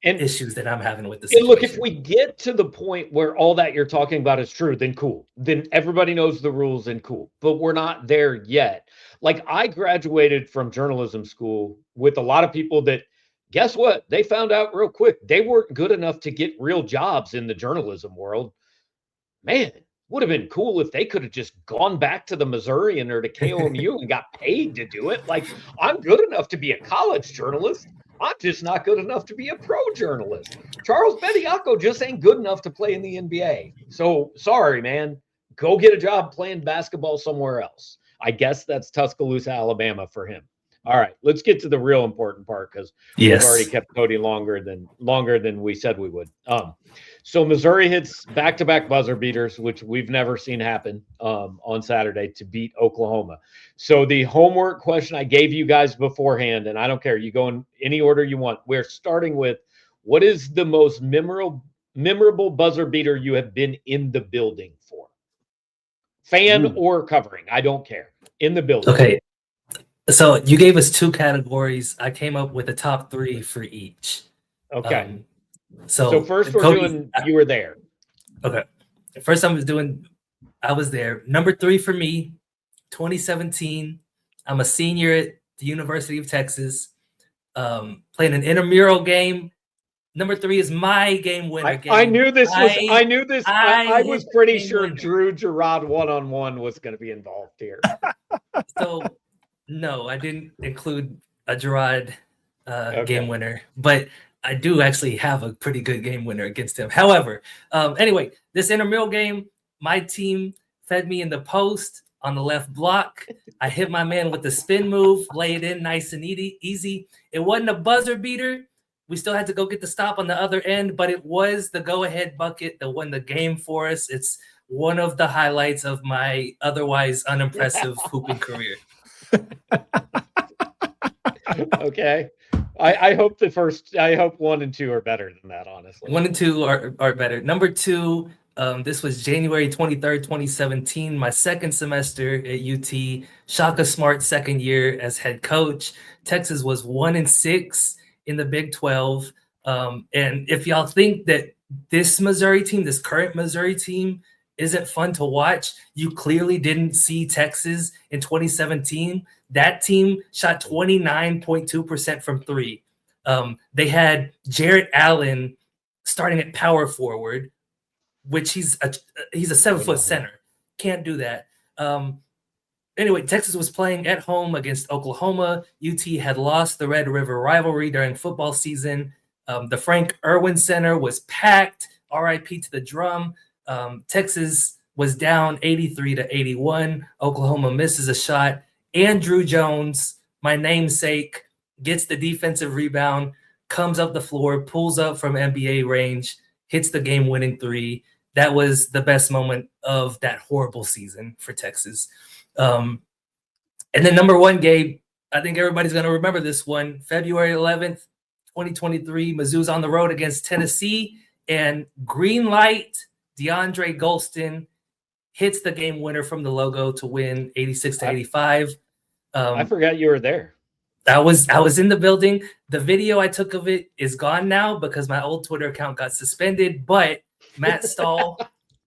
Speaker 3: issues that I'm having with the situation.
Speaker 1: Look, if we get to the point where all that you're talking about is true, then cool. Then everybody knows the rules and cool. But we're not there yet. Like I graduated from journalism school with a lot of people that, guess what? They found out real quick. They weren't good enough to get real jobs in the journalism world. Man, would have been cool if they could have just gone back to the Missourian or to KOMU and got paid to do it. Like I'm good enough to be a college journalist. I'm just not good enough to be a pro journalist. Charles Bediako just ain't good enough to play in the NBA. So sorry, man. Go get a job playing basketball somewhere else. I guess that's Tuscaloosa, Alabama for him. All right, let's get to the real important part because we've already kept Cody longer than we said we would. So Missouri hits back-to-back buzzer beaters, which we've never seen happen on Saturday to beat Oklahoma. So the homework question I gave you guys beforehand, and I don't care, you go in any order you want. We're starting with what is the most memorable buzzer beater you have been in the building for? Fan or covering, I don't care. In the building.
Speaker 3: Okay. So you gave us 2 categories. I came up with a top 3 for each.
Speaker 1: Okay.
Speaker 3: So
Speaker 1: first we're doing you were there.
Speaker 3: Okay. First I was there. Number 3 for me, 2017. I'm a senior at the University of Texas, playing an intramural game. Number 3 is my game winner game.
Speaker 1: I knew this. I was pretty sure Drew Gerard one-on-one was going to be involved here.
Speaker 3: So No, I didn't include a Gerard
Speaker 1: Okay.
Speaker 3: game winner, but I do actually have a pretty good game winner against him. However, anyway, this intramural game, my team fed me in the post on the left block. I hit my man with the spin move, lay it in nice and easy. It wasn't a buzzer beater. We still had to go get the stop on the other end, but it was the go-ahead bucket that won the game for us. It's one of the highlights of my otherwise unimpressive hooping career.
Speaker 1: Okay. I hope I hope 1 and 2 are better than that, honestly.
Speaker 3: 1 and 2 are better. Number 2, this was January 23rd, 2017, my second semester at UT. Shaka Smart second year as head coach. Texas was 1 and 6 in the Big 12. And if y'all think that this Missouri team, this current Missouri team, isn't fun to watch, you clearly didn't see Texas in 2017. That team shot 29.2% from three. They had Jarrett Allen starting at power forward, which he's a 7-foot center. Can't do that. Anyway, Texas was playing at home against Oklahoma. UT had lost the Red River rivalry during football season. The Frank Irwin Center was packed. RIP to the drum. Texas was down 83-81. Oklahoma misses a shot. Andrew Jones, my namesake, gets the defensive rebound, comes up the floor, pulls up from NBA range, hits the game-winning three. That was the best moment of that horrible season for Texas. And then number 1, Gabe, I think everybody's going to remember this one. February 11th, 2023, Mizzou's on the road against Tennessee, and green light, DeAndre Golston hits the game winner from the logo to win 86-85.
Speaker 1: I forgot you were there.
Speaker 3: I was in the building. The video I took of it is gone now because my old Twitter account got suspended, but Matt Stahl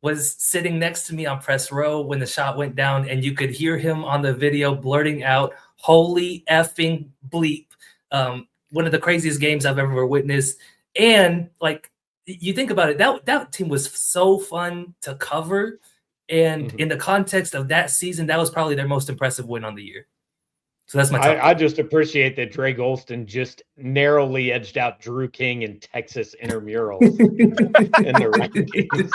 Speaker 3: was sitting next to me on press row when the shot went down, and you could hear him on the video blurting out, "Holy effing bleep." One of the craziest games I've ever witnessed. And like, you think about it, that team was so fun to cover. And in the context of that season, that was probably their most impressive win on the year. So that's my top.
Speaker 1: I just appreciate that Dre Golston just narrowly edged out Drew King in Texas intramurals in the rankings.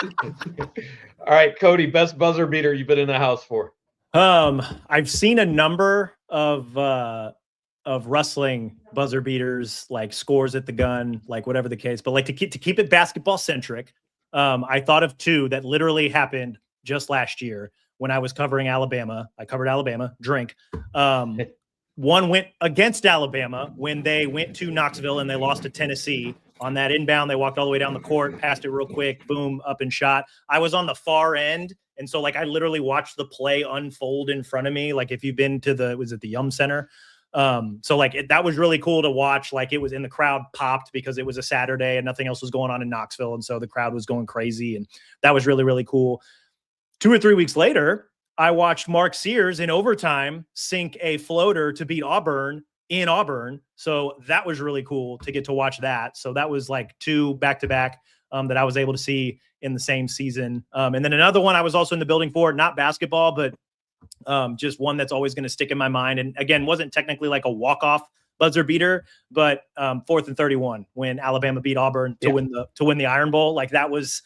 Speaker 1: All right, Cody, best buzzer beater you've been in the house for?
Speaker 2: I've seen a number of wrestling buzzer beaters, like scores at the gun, like whatever the case. But like to keep it basketball centric, I thought of 2 that literally happened just last year when I was covering Alabama. I covered Alabama. Drink. One went against Alabama when they went to Knoxville and they lost to Tennessee. On that inbound, they walked all the way down the court, passed it real quick, boom, up and shot. I was on the far end, and so like I literally watched the play unfold in front of me. Like if you've been to the Yum Center. So like that was really cool to watch. Like it was in the crowd popped because it was a Saturday and nothing else was going on in Knoxville. And so the crowd was going crazy, and that was really, really cool. 2 or 3 weeks later, I watched Mark Sears in overtime sink a floater to beat Auburn in Auburn. So that was really cool to get to watch that. So that was like 2 back-to-back that I was able to see in the same season. And then another one I was also in the building for, not basketball, but just one that's always going to stick in my mind. And again, wasn't technically like a walk-off buzzer beater, but 4th and 31 when Alabama beat Auburn to win the Iron Bowl. Like that was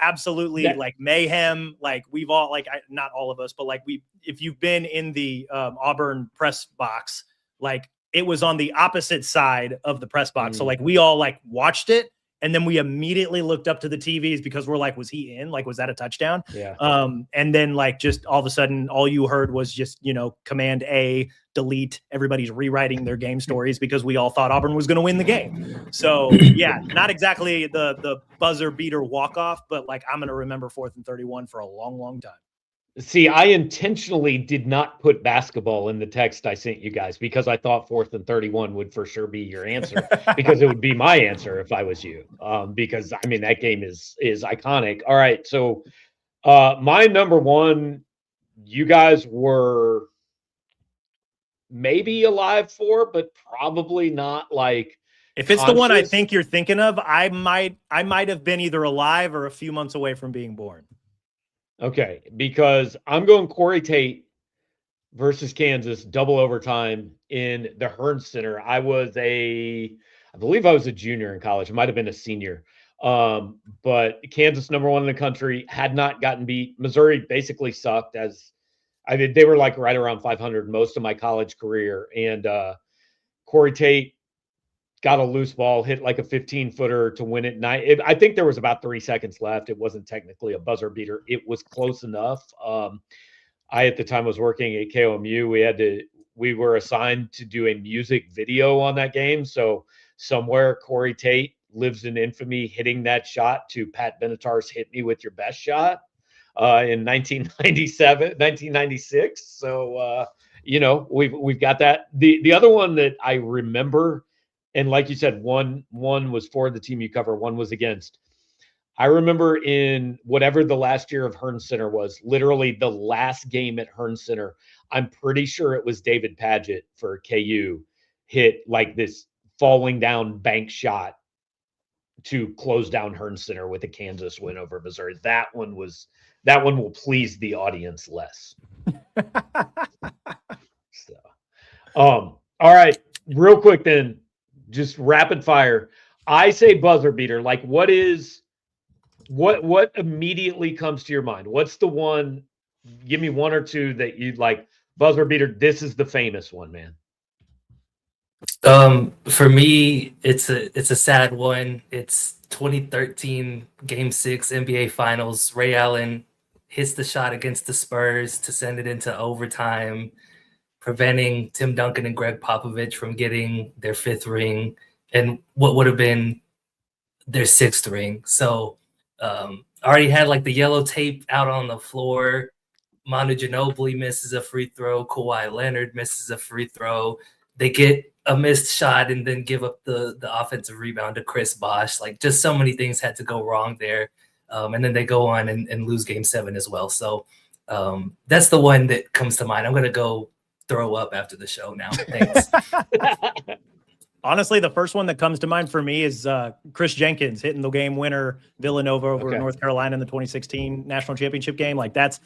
Speaker 2: absolutely like mayhem. Like we've all not all of us, but like if you've been in the Auburn press box, like it was on the opposite side of the press box. So like we all like watched it, and then we immediately looked up to the TVs because we're like, was he in? Like, was that a touchdown?
Speaker 1: Yeah.
Speaker 2: And then like just all of a sudden, all you heard was just, Command A, delete. Everybody's rewriting their game stories because we all thought Auburn was going to win the game. So yeah, not exactly the buzzer beater walk-off, but like I'm going to remember 4th and 31 for a long, long time.
Speaker 1: See, I intentionally did not put basketball in the text I sent you guys because I thought 4th and 31 would for sure be your answer because it would be my answer if I was you. Because I mean, that game is iconic. All right. So my number 1, you guys were maybe alive for, but probably not like.
Speaker 2: If it's conscious. The one I think you're thinking of, I might have been either alive or a few months away from being born.
Speaker 1: Okay, because I'm going Corey Tate versus Kansas, double overtime in the Hearn Center. I believe I was a junior in college. It might have been a senior. But Kansas, #1 in the country, had not gotten beat. Missouri basically sucked. They were like right around 500 most of my college career. And Corey Tate got a loose ball, hit like a 15-footer to win it. I think there was about 3 seconds left. It wasn't technically a buzzer beater. It was close enough. I, at the time, was working at KOMU. We were assigned to do a music video on that game. So somewhere Corey Tate lives in infamy hitting that shot to Pat Benatar's "Hit Me With Your Best Shot" in 1996. So, we've got that. The other one that I remember, and like you said, one was for the team you cover, one was against. I remember in whatever the last year of Hearn Center was, literally the last game at Hearn Center, I'm pretty sure it was David Padgett for KU hit like this falling down bank shot to close down Hearn Center with a Kansas win over Missouri. That one will please the audience less. So, all right, real quick then, just rapid fire. I say buzzer beater. Like, what immediately comes to your mind? What's the one? Give me one or two that you'd like. Buzzer beater. This is the famous one, man.
Speaker 3: For me, it's a sad one. It's 2013 Game 6 NBA Finals. Ray Allen hits the shot against the Spurs to send it into overtime, preventing Tim Duncan and Greg Popovich from getting their 5th ring and what would have been their 6th ring. So already had like the yellow tape out on the floor. Manu Ginobili misses a free throw. Kawhi Leonard misses a free throw. They get a missed shot and then give up the offensive rebound to Chris Bosh. Like, just so many things had to go wrong there. And then they go on and lose Game 7 as well. So that's the one that comes to mind. I'm going to go throw up after the show now. Thanks.
Speaker 2: Honestly, the first one that comes to mind for me is Chris Jenkins hitting the game winner, Villanova over North Carolina in the 2016 national championship game. Like, that's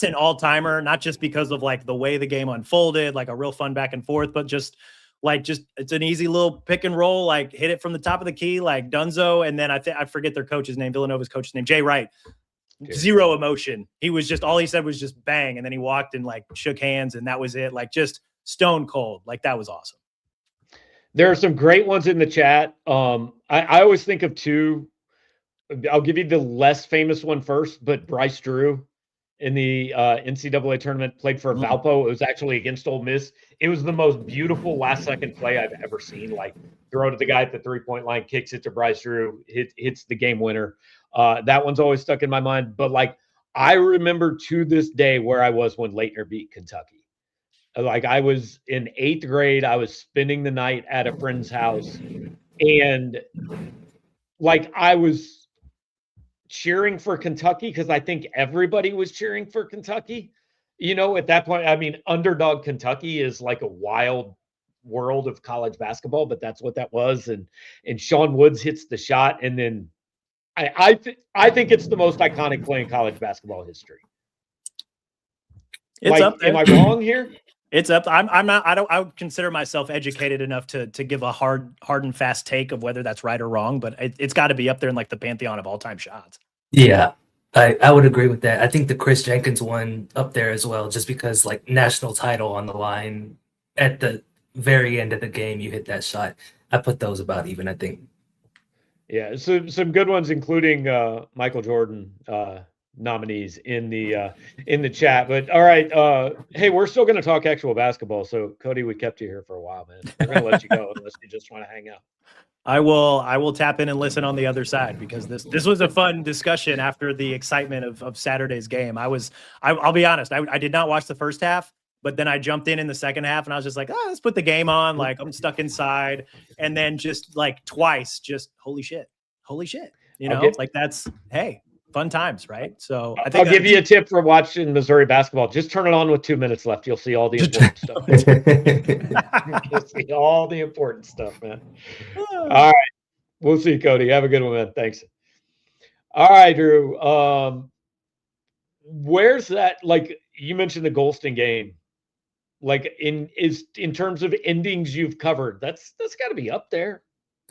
Speaker 2: an all-timer, not just because of like the way the game unfolded, like a real fun back and forth, but just it's an easy little pick and roll, like hit it from the top of the key, like Dunzo. And then I forget their coach's name, Villanova's coach's name, Jay Wright. Zero emotion. He was just, all he said was just bang. And then he walked and like shook hands and that was it. Like, just stone cold. Like, that was awesome.
Speaker 1: There are some great ones in the chat. I always think of two. I'll give you the less famous one first, but Bryce Drew in the NCAA tournament played for Valpo. It was actually against Ole Miss. It was the most beautiful last-second play I've ever seen. Like, throw to the guy at the three-point line, kicks it to Bryce Drew, hits the game winner. That one's always stuck in my mind. But, like, I remember to this day where I was when Leitner beat Kentucky. Like, I was in 8th grade. I was spending the night at a friend's house. And, like, I was cheering for Kentucky because I think everybody was cheering for Kentucky. You know, at that point, I mean, underdog Kentucky is like a wild world of college basketball, but that's what that was. And Sean Woods hits the shot. And then I think it's the most iconic play in college basketball history.
Speaker 2: It's up there.
Speaker 1: Am I wrong here?
Speaker 2: It's up. I'm not. I would consider myself educated enough to give a hard and fast take of whether that's right or wrong. But it's got to be up there in like the pantheon of all time shots.
Speaker 3: Yeah, I would agree with that. I think the Chris Jenkins one up there as well, just because like national title on the line at the very end of the game, you hit that shot. I put those about even, I think.
Speaker 1: Yeah, so some good ones, including Michael Jordan nominees in the chat. But all right, hey, we're still going to talk actual basketball. So Cody, we kept you here for a while, man. We're going to let you go unless you just want to hang out.
Speaker 2: I will tap in and listen on the other side because this was a fun discussion after the excitement of Saturday's game. I'll be honest, I did not watch the first half, but then I jumped in the second half and I was just like, let's put the game on. Like, I'm stuck inside, and then just like twice, just holy shit, you know, like that's, hey, fun times, right? So I think
Speaker 1: I'll give you a tip for watching Missouri basketball. Just turn it on with 2 minutes left. You'll see all the important stuff. You'll see all the important stuff, man. All right. We'll see, Cody. Have a good one, man. Thanks. All right, Drew. Where's that? Like, you mentioned the Golston game. Like in terms of endings you've covered, that's got to be up there.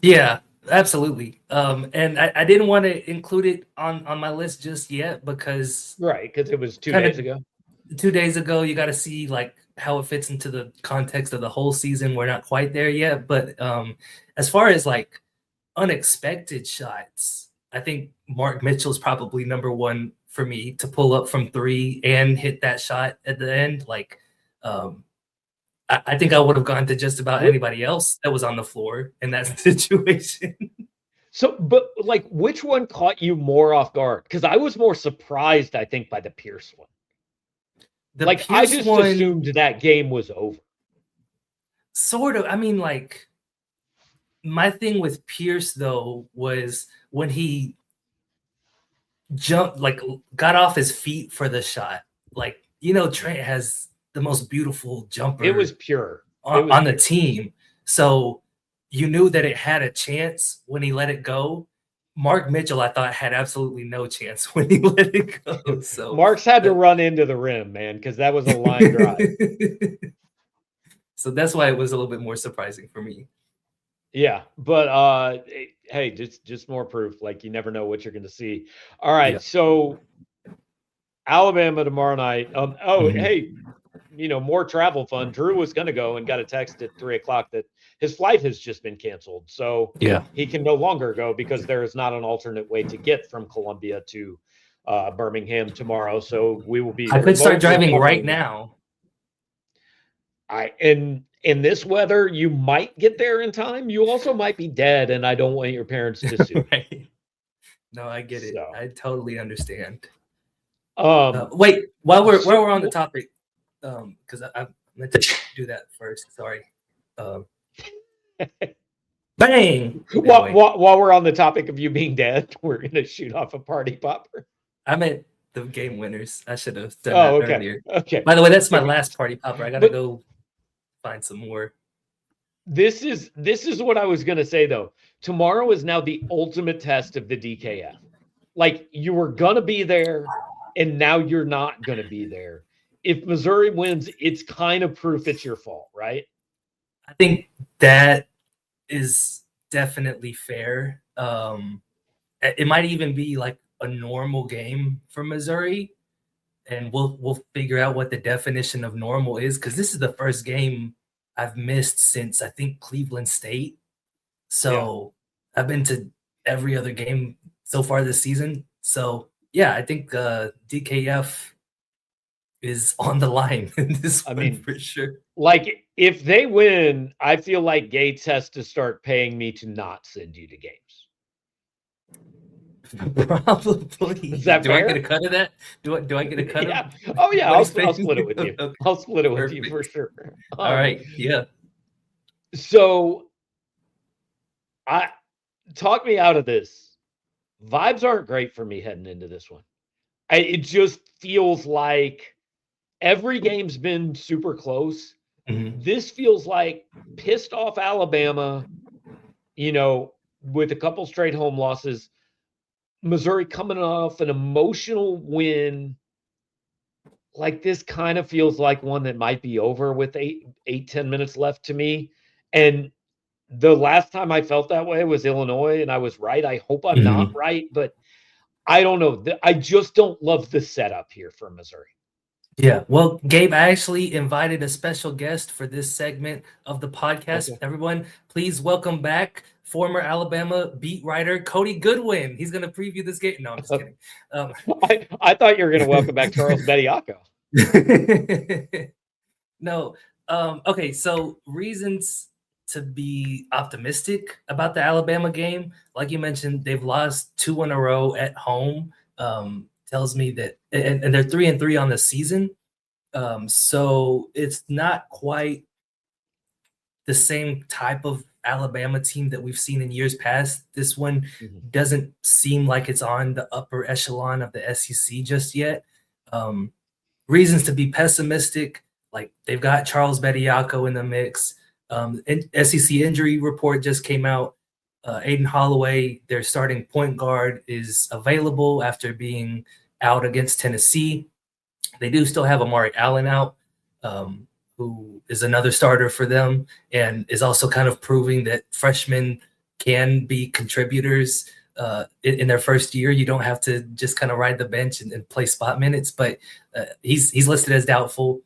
Speaker 3: Yeah, absolutely. And I didn't want to include it on my list just yet because
Speaker 1: because it was 2 days ago.
Speaker 3: 2 days ago, you got to see like how it fits into the context of the whole season. We're not quite there yet, but as far as like unexpected shots, I think Mark Mitchell's probably number one for me to pull up from 3 and hit that shot at the end. Like, I think I would have gone to just about anybody else that was on the floor in that situation.
Speaker 1: So, but like, which one caught you more off guard? Because I was more surprised, I think, by the Pierce one. I just assumed that game was over.
Speaker 3: Sort of. I mean, like, my thing with Pierce, though, was when he jumped, like, got off his feet for the shot. Like, Trent has the most beautiful jumper.
Speaker 1: It was pure.
Speaker 3: On the team. So you knew that it had a chance when he let it go. Mark Mitchell, I thought, had absolutely no chance when he let it go. So
Speaker 1: Mark's had to run into the rim, man, because that was a line drive.
Speaker 3: So that's why it was a little bit more surprising for me.
Speaker 1: Yeah, but hey, just more proof. Like, you never know what you're going to see. All right, so Alabama tomorrow night. Hey, more travel fun. Drew was going to go and got a text at 3:00 that his flight has just been canceled. So he can no longer go because there is not an alternate way to get from Columbia to Birmingham tomorrow. So we will be.
Speaker 3: I could start driving right now.
Speaker 1: In this weather, you might get there in time. You also might be dead, and I don't want your parents to sue.
Speaker 3: Right. No, I get it. I totally understand.
Speaker 1: Wait,
Speaker 3: while we're on the topic, because I meant to do that first. Sorry. Bang!
Speaker 1: While we're on the topic of you being dead, we're gonna shoot off a party popper.
Speaker 3: I meant the game winners. I should have done that earlier.
Speaker 1: Okay.
Speaker 3: By the way, that's my last party popper. I gotta go find some more.
Speaker 1: This is what I was gonna say though. Tomorrow is now the ultimate test of the DKF. Like, you were gonna be there, and now you're not gonna be there. If Missouri wins, it's kind of proof it's your fault, right?
Speaker 3: I think that is definitely fair. It might even be like a normal game for Missouri, and we'll figure out what the definition of normal is, because this is the first game I've missed since, I think, Cleveland State. So I've been to every other game so far this season. So I think DKF is on the line in this one for sure.
Speaker 1: Like, if they win, I feel like Gates has to start paying me to not send you to games.
Speaker 3: Probably.
Speaker 1: Is that fair?
Speaker 3: I get a cut of that? Do I get a cut of
Speaker 1: it? Oh, yeah. I'll split it with you. Okay. I'll split it with you for sure.
Speaker 3: All right. Yeah.
Speaker 1: So, talk me out of this. Vibes aren't great for me heading into this one. It just feels like every game's been super close.
Speaker 3: Mm-hmm.
Speaker 1: This feels like pissed off Alabama, with a couple straight home losses. Missouri coming off an emotional win. Like, this kind of feels like one that might be over with 10 minutes left to me. And the last time I felt that way was Illinois, and I was right. I hope I'm not right, but I don't know. I just don't love the setup here for Missouri.
Speaker 3: Yeah. Well, Gabe, I actually invited a special guest for this segment of the podcast. Okay. Everyone, please welcome back former Alabama beat writer Cody Goodwin. He's going to preview this game. No, I'm just kidding.
Speaker 1: I thought you were going to welcome back Charles Bediako.
Speaker 3: No. Okay, so reasons to be optimistic about the Alabama game. Like you mentioned, they've lost 2 in a row at home. Tells me that, and they're 3-3 on the season. So it's not quite the same type of Alabama team that we've seen in years past. This one doesn't seem like it's on the upper echelon of the SEC just yet. Reasons to be pessimistic, like they've got Charles Bediako in the mix. SEC injury report just came out. Aiden Holloway, their starting point guard, is available after being out against Tennessee. They do still have Amari Allen out. who is another starter for them and is also kind of proving that freshmen can be contributors in their first year. You don't have to just kind of ride the bench and play spot minutes, but he's listed as doubtful.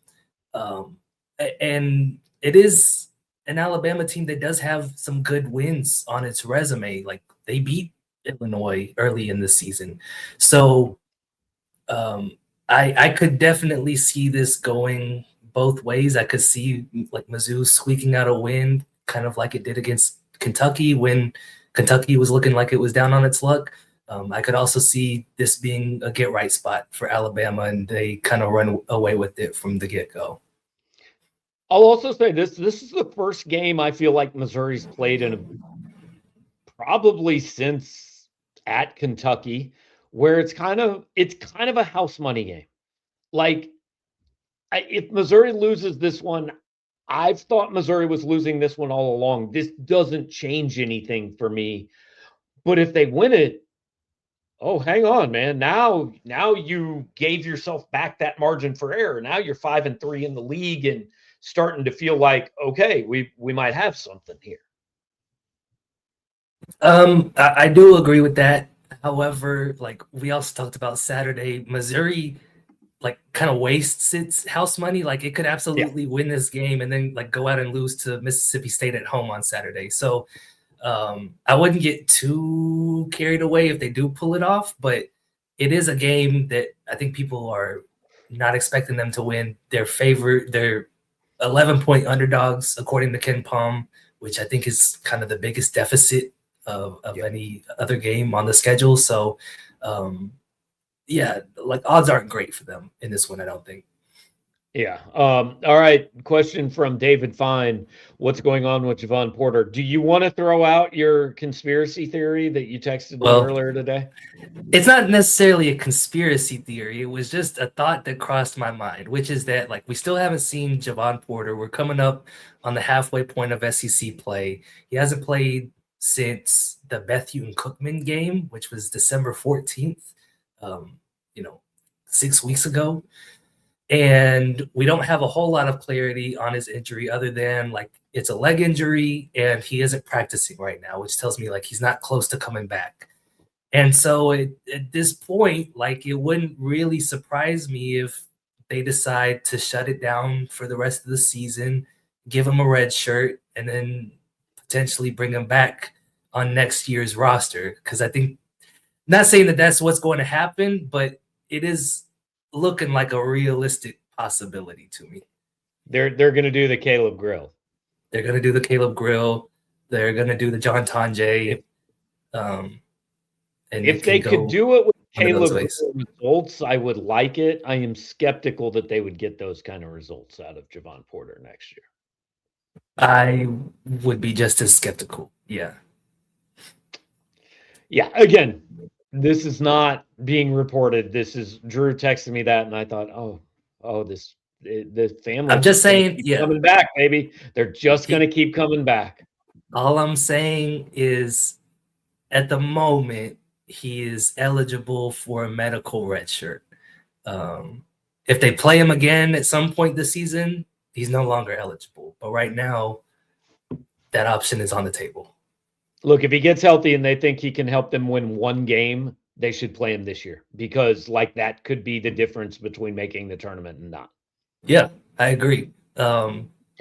Speaker 3: And it is an Alabama team that does have some good wins on its resume. Like they beat Illinois early in the season. So I could definitely see this going both ways. I could see like Mizzou squeaking out a win, kind of like it did against Kentucky when Kentucky was looking like it was down on its luck. I could also see this being a get right spot for Alabama, and they kind of run away with it from the get-go.
Speaker 1: I'll also say this is the first game I feel like Missouri's played in probably since at Kentucky, where it's kind of a house money game. Like, if Missouri loses this one, I've thought Missouri was losing this one all along. This doesn't change anything for me. But if they win it, oh, hang on, man. Now you gave yourself back that margin for error. Now you're 5-3 in the league and starting to feel like, okay, we might have something here.
Speaker 3: I do agree with that. However, like we also talked about Saturday, Missouri like kind of wastes its house money. Like it could absolutely win this game and then like go out and lose to Mississippi State at home on Saturday. So I wouldn't get too carried away if they do pull it off, but it is a game that I think people are not expecting them to win. They're 11-point underdogs according to Ken Palm, which I think is kind of the biggest deficit of any other game on the schedule. So yeah, like odds aren't great for them in this one, I don't think.
Speaker 1: Yeah. All right. Question from David Fine. What's going on with Javon Porter? Do you want to throw out your conspiracy theory that you texted me earlier today?
Speaker 3: It's not necessarily a conspiracy theory. It was just a thought that crossed my mind, which is that like we still haven't seen Javon Porter. We're coming up on the halfway point of SEC play. He hasn't played since the Bethune and Cookman game, which was December 14th, 6 weeks ago. And we don't have a whole lot of clarity on his injury other than like it's a leg injury and he isn't practicing right now, which tells me like he's not close to coming back. And so at this point, like it wouldn't really surprise me if they decide to shut it down for the rest of the season, give him a red shirt, and then potentially bring him back on next year's roster. Because I think, not saying that that's what's going to happen, but it is looking like a realistic possibility to me.
Speaker 1: They're going to do the Caleb Grill.
Speaker 3: They're going to do the Caleb Grill. They're going to do the John Tonje. And
Speaker 1: if they could do it with Caleb results, I would like it. I am skeptical that they would get those kind of results out of Javon Porter next year.
Speaker 3: I would be just as skeptical. Yeah.
Speaker 1: Yeah. Again, this is not being reported. This is Drew texted me that, and I thought, the family.
Speaker 3: I'm just saying,
Speaker 1: coming back, baby. They're just going to keep coming back.
Speaker 3: All I'm saying is, at the moment, he is eligible for a medical red shirt. If they play him again at some point this season, he's no longer eligible. But right now, that option is on the table.
Speaker 1: Look, if he gets healthy and they think he can help them win one game, they should play him this year because like that could be the difference between making the tournament and not.
Speaker 3: Yeah, I agree.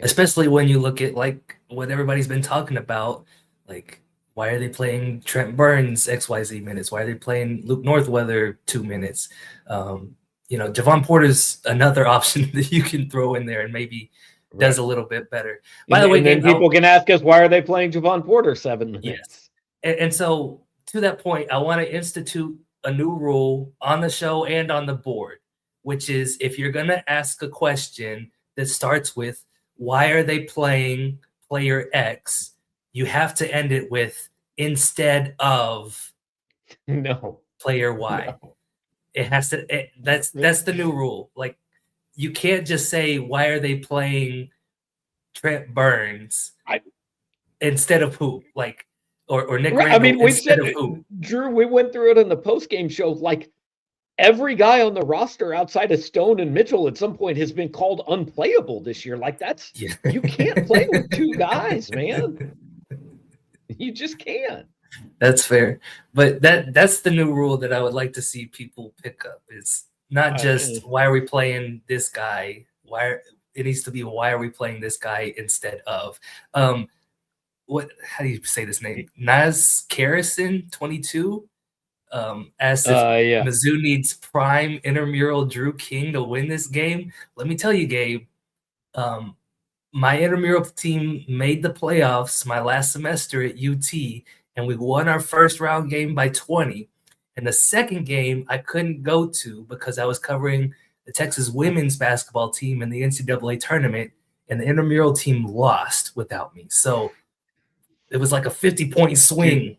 Speaker 3: Especially when you look at like what everybody's been talking about, like why are they playing Trent Burns XYZ minutes? Why are they playing Luke Northweather 2 minutes? Javon Porter's another option that you can throw in there and maybe does a little bit better.
Speaker 1: By the way, then people can ask us, why are they playing Javon Porter 7 minutes?
Speaker 3: Yes. And so to that point, I want to institute a new rule on the show and on the board, which is if you're going to ask a question that starts with, why are they playing player X? You have to end it with instead of player Y. No. It has to. That's the new rule. Like you can't just say why are they playing Trent Burns instead of who, like or Nick Randall.
Speaker 1: I mean, we said who. Drew. We went through it on the post game show. Like every guy on the roster outside of Stone and Mitchell at some point has been called unplayable this year. Like you can't play with two guys, man. You just can't.
Speaker 3: That's fair. But that's the new rule that I would like to see people pick up. It's not just why are we playing this guy? It needs to be why are we playing this guy instead of how do you say this name? Naz Karrison, 22. Asked if Mizzou needs prime intramural Drew King to win this game. Let me tell you, Gabe, my intramural team made the playoffs my last semester at UT, and we won our first round game by 20. And the second game I couldn't go to because I was covering the Texas women's basketball team in the NCAA tournament, and the intramural team lost without me. So it was like a 50-point swing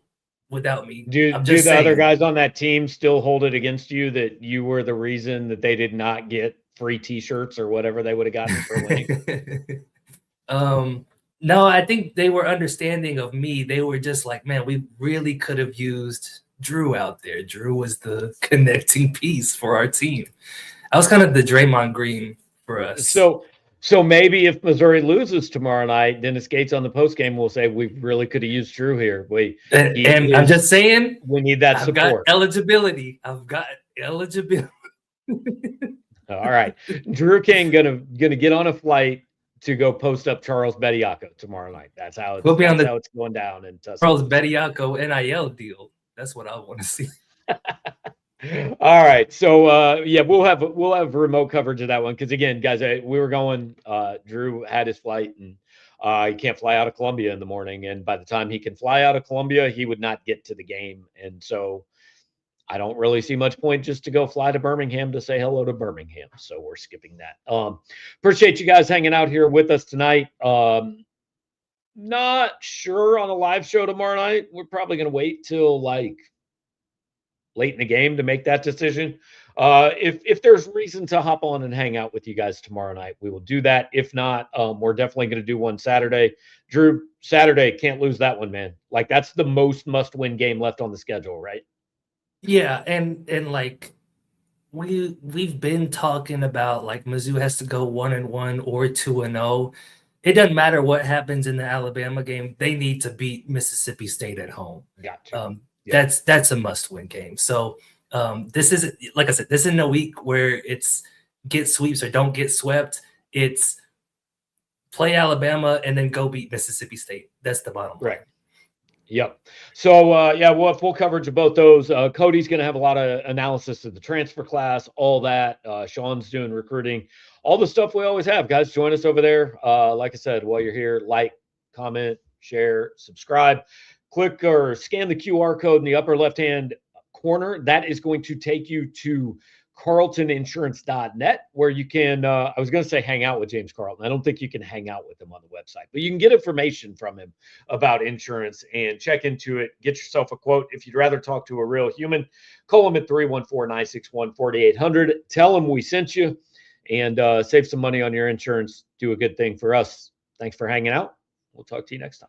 Speaker 3: without me.
Speaker 1: Do the other guys on that team still hold it against you that you were the reason that they did not get free T-shirts or whatever they would have gotten for winning?
Speaker 3: No, I think they were understanding of me. They were just like, man, we really could have used Drew out there. Drew was the connecting piece for our team. I was kind of the Draymond Green for us.
Speaker 1: So maybe if Missouri loses tomorrow night, Dennis Gates on the postgame will say we really could have used Drew here.
Speaker 3: And I'm just saying
Speaker 1: we need that support.
Speaker 3: I've got eligibility.
Speaker 1: All right, Drew King gonna get on a flight to go post up Charles Bediako tomorrow night. That's how it's going down in Tuscaloosa.
Speaker 3: Charles Bediako NIL deal. That's what I want to see.
Speaker 1: All right, so we'll have remote coverage of that one because again, guys, we were going. Drew had his flight and he can't fly out of Columbia in the morning, and by the time he can fly out of Columbia, he would not get to the game, and so I don't really see much point just to go fly to Birmingham to say hello to Birmingham. So we're skipping that. Appreciate you guys hanging out here with us tonight. Not sure on a live show tomorrow night. We're probably going to wait till like late in the game to make that decision. If there's reason to hop on and hang out with you guys tomorrow night, we will do that. If not, we're definitely going to do one Saturday. Drew, Saturday, can't lose that one, man. Like that's the most must-win game left on the schedule, right?
Speaker 3: Yeah, and like we've been talking about like Mizzou has to go 1-1 or 2-0. It doesn't matter what happens in the Alabama game; they need to beat Mississippi State at home.
Speaker 1: Gotcha.
Speaker 3: That's a must-win game. So this isn't, like I said, this isn't a week where it's get sweeps or don't get swept. It's play Alabama and then go beat Mississippi State. That's the bottom line.
Speaker 1: Right. Yep. So, we'll have full coverage of both those. Cody's going to have a lot of analysis of the transfer class, all that. Sean's doing recruiting, all the stuff we always have. Guys, join us over there. Like I said, while you're here, like, comment, share, subscribe. Click or scan the QR code in the upper left-hand corner. That is going to take you to carltoninsurance.net where you can, I was going to say hang out with James Carlton. I don't think you can hang out with him on the website, but you can get information from him about insurance and check into it. Get yourself a quote. If you'd rather talk to a real human, call him at 314-961-4800. Tell him we sent you and save some money on your insurance. Do a good thing for us. Thanks for hanging out. We'll talk to you next time.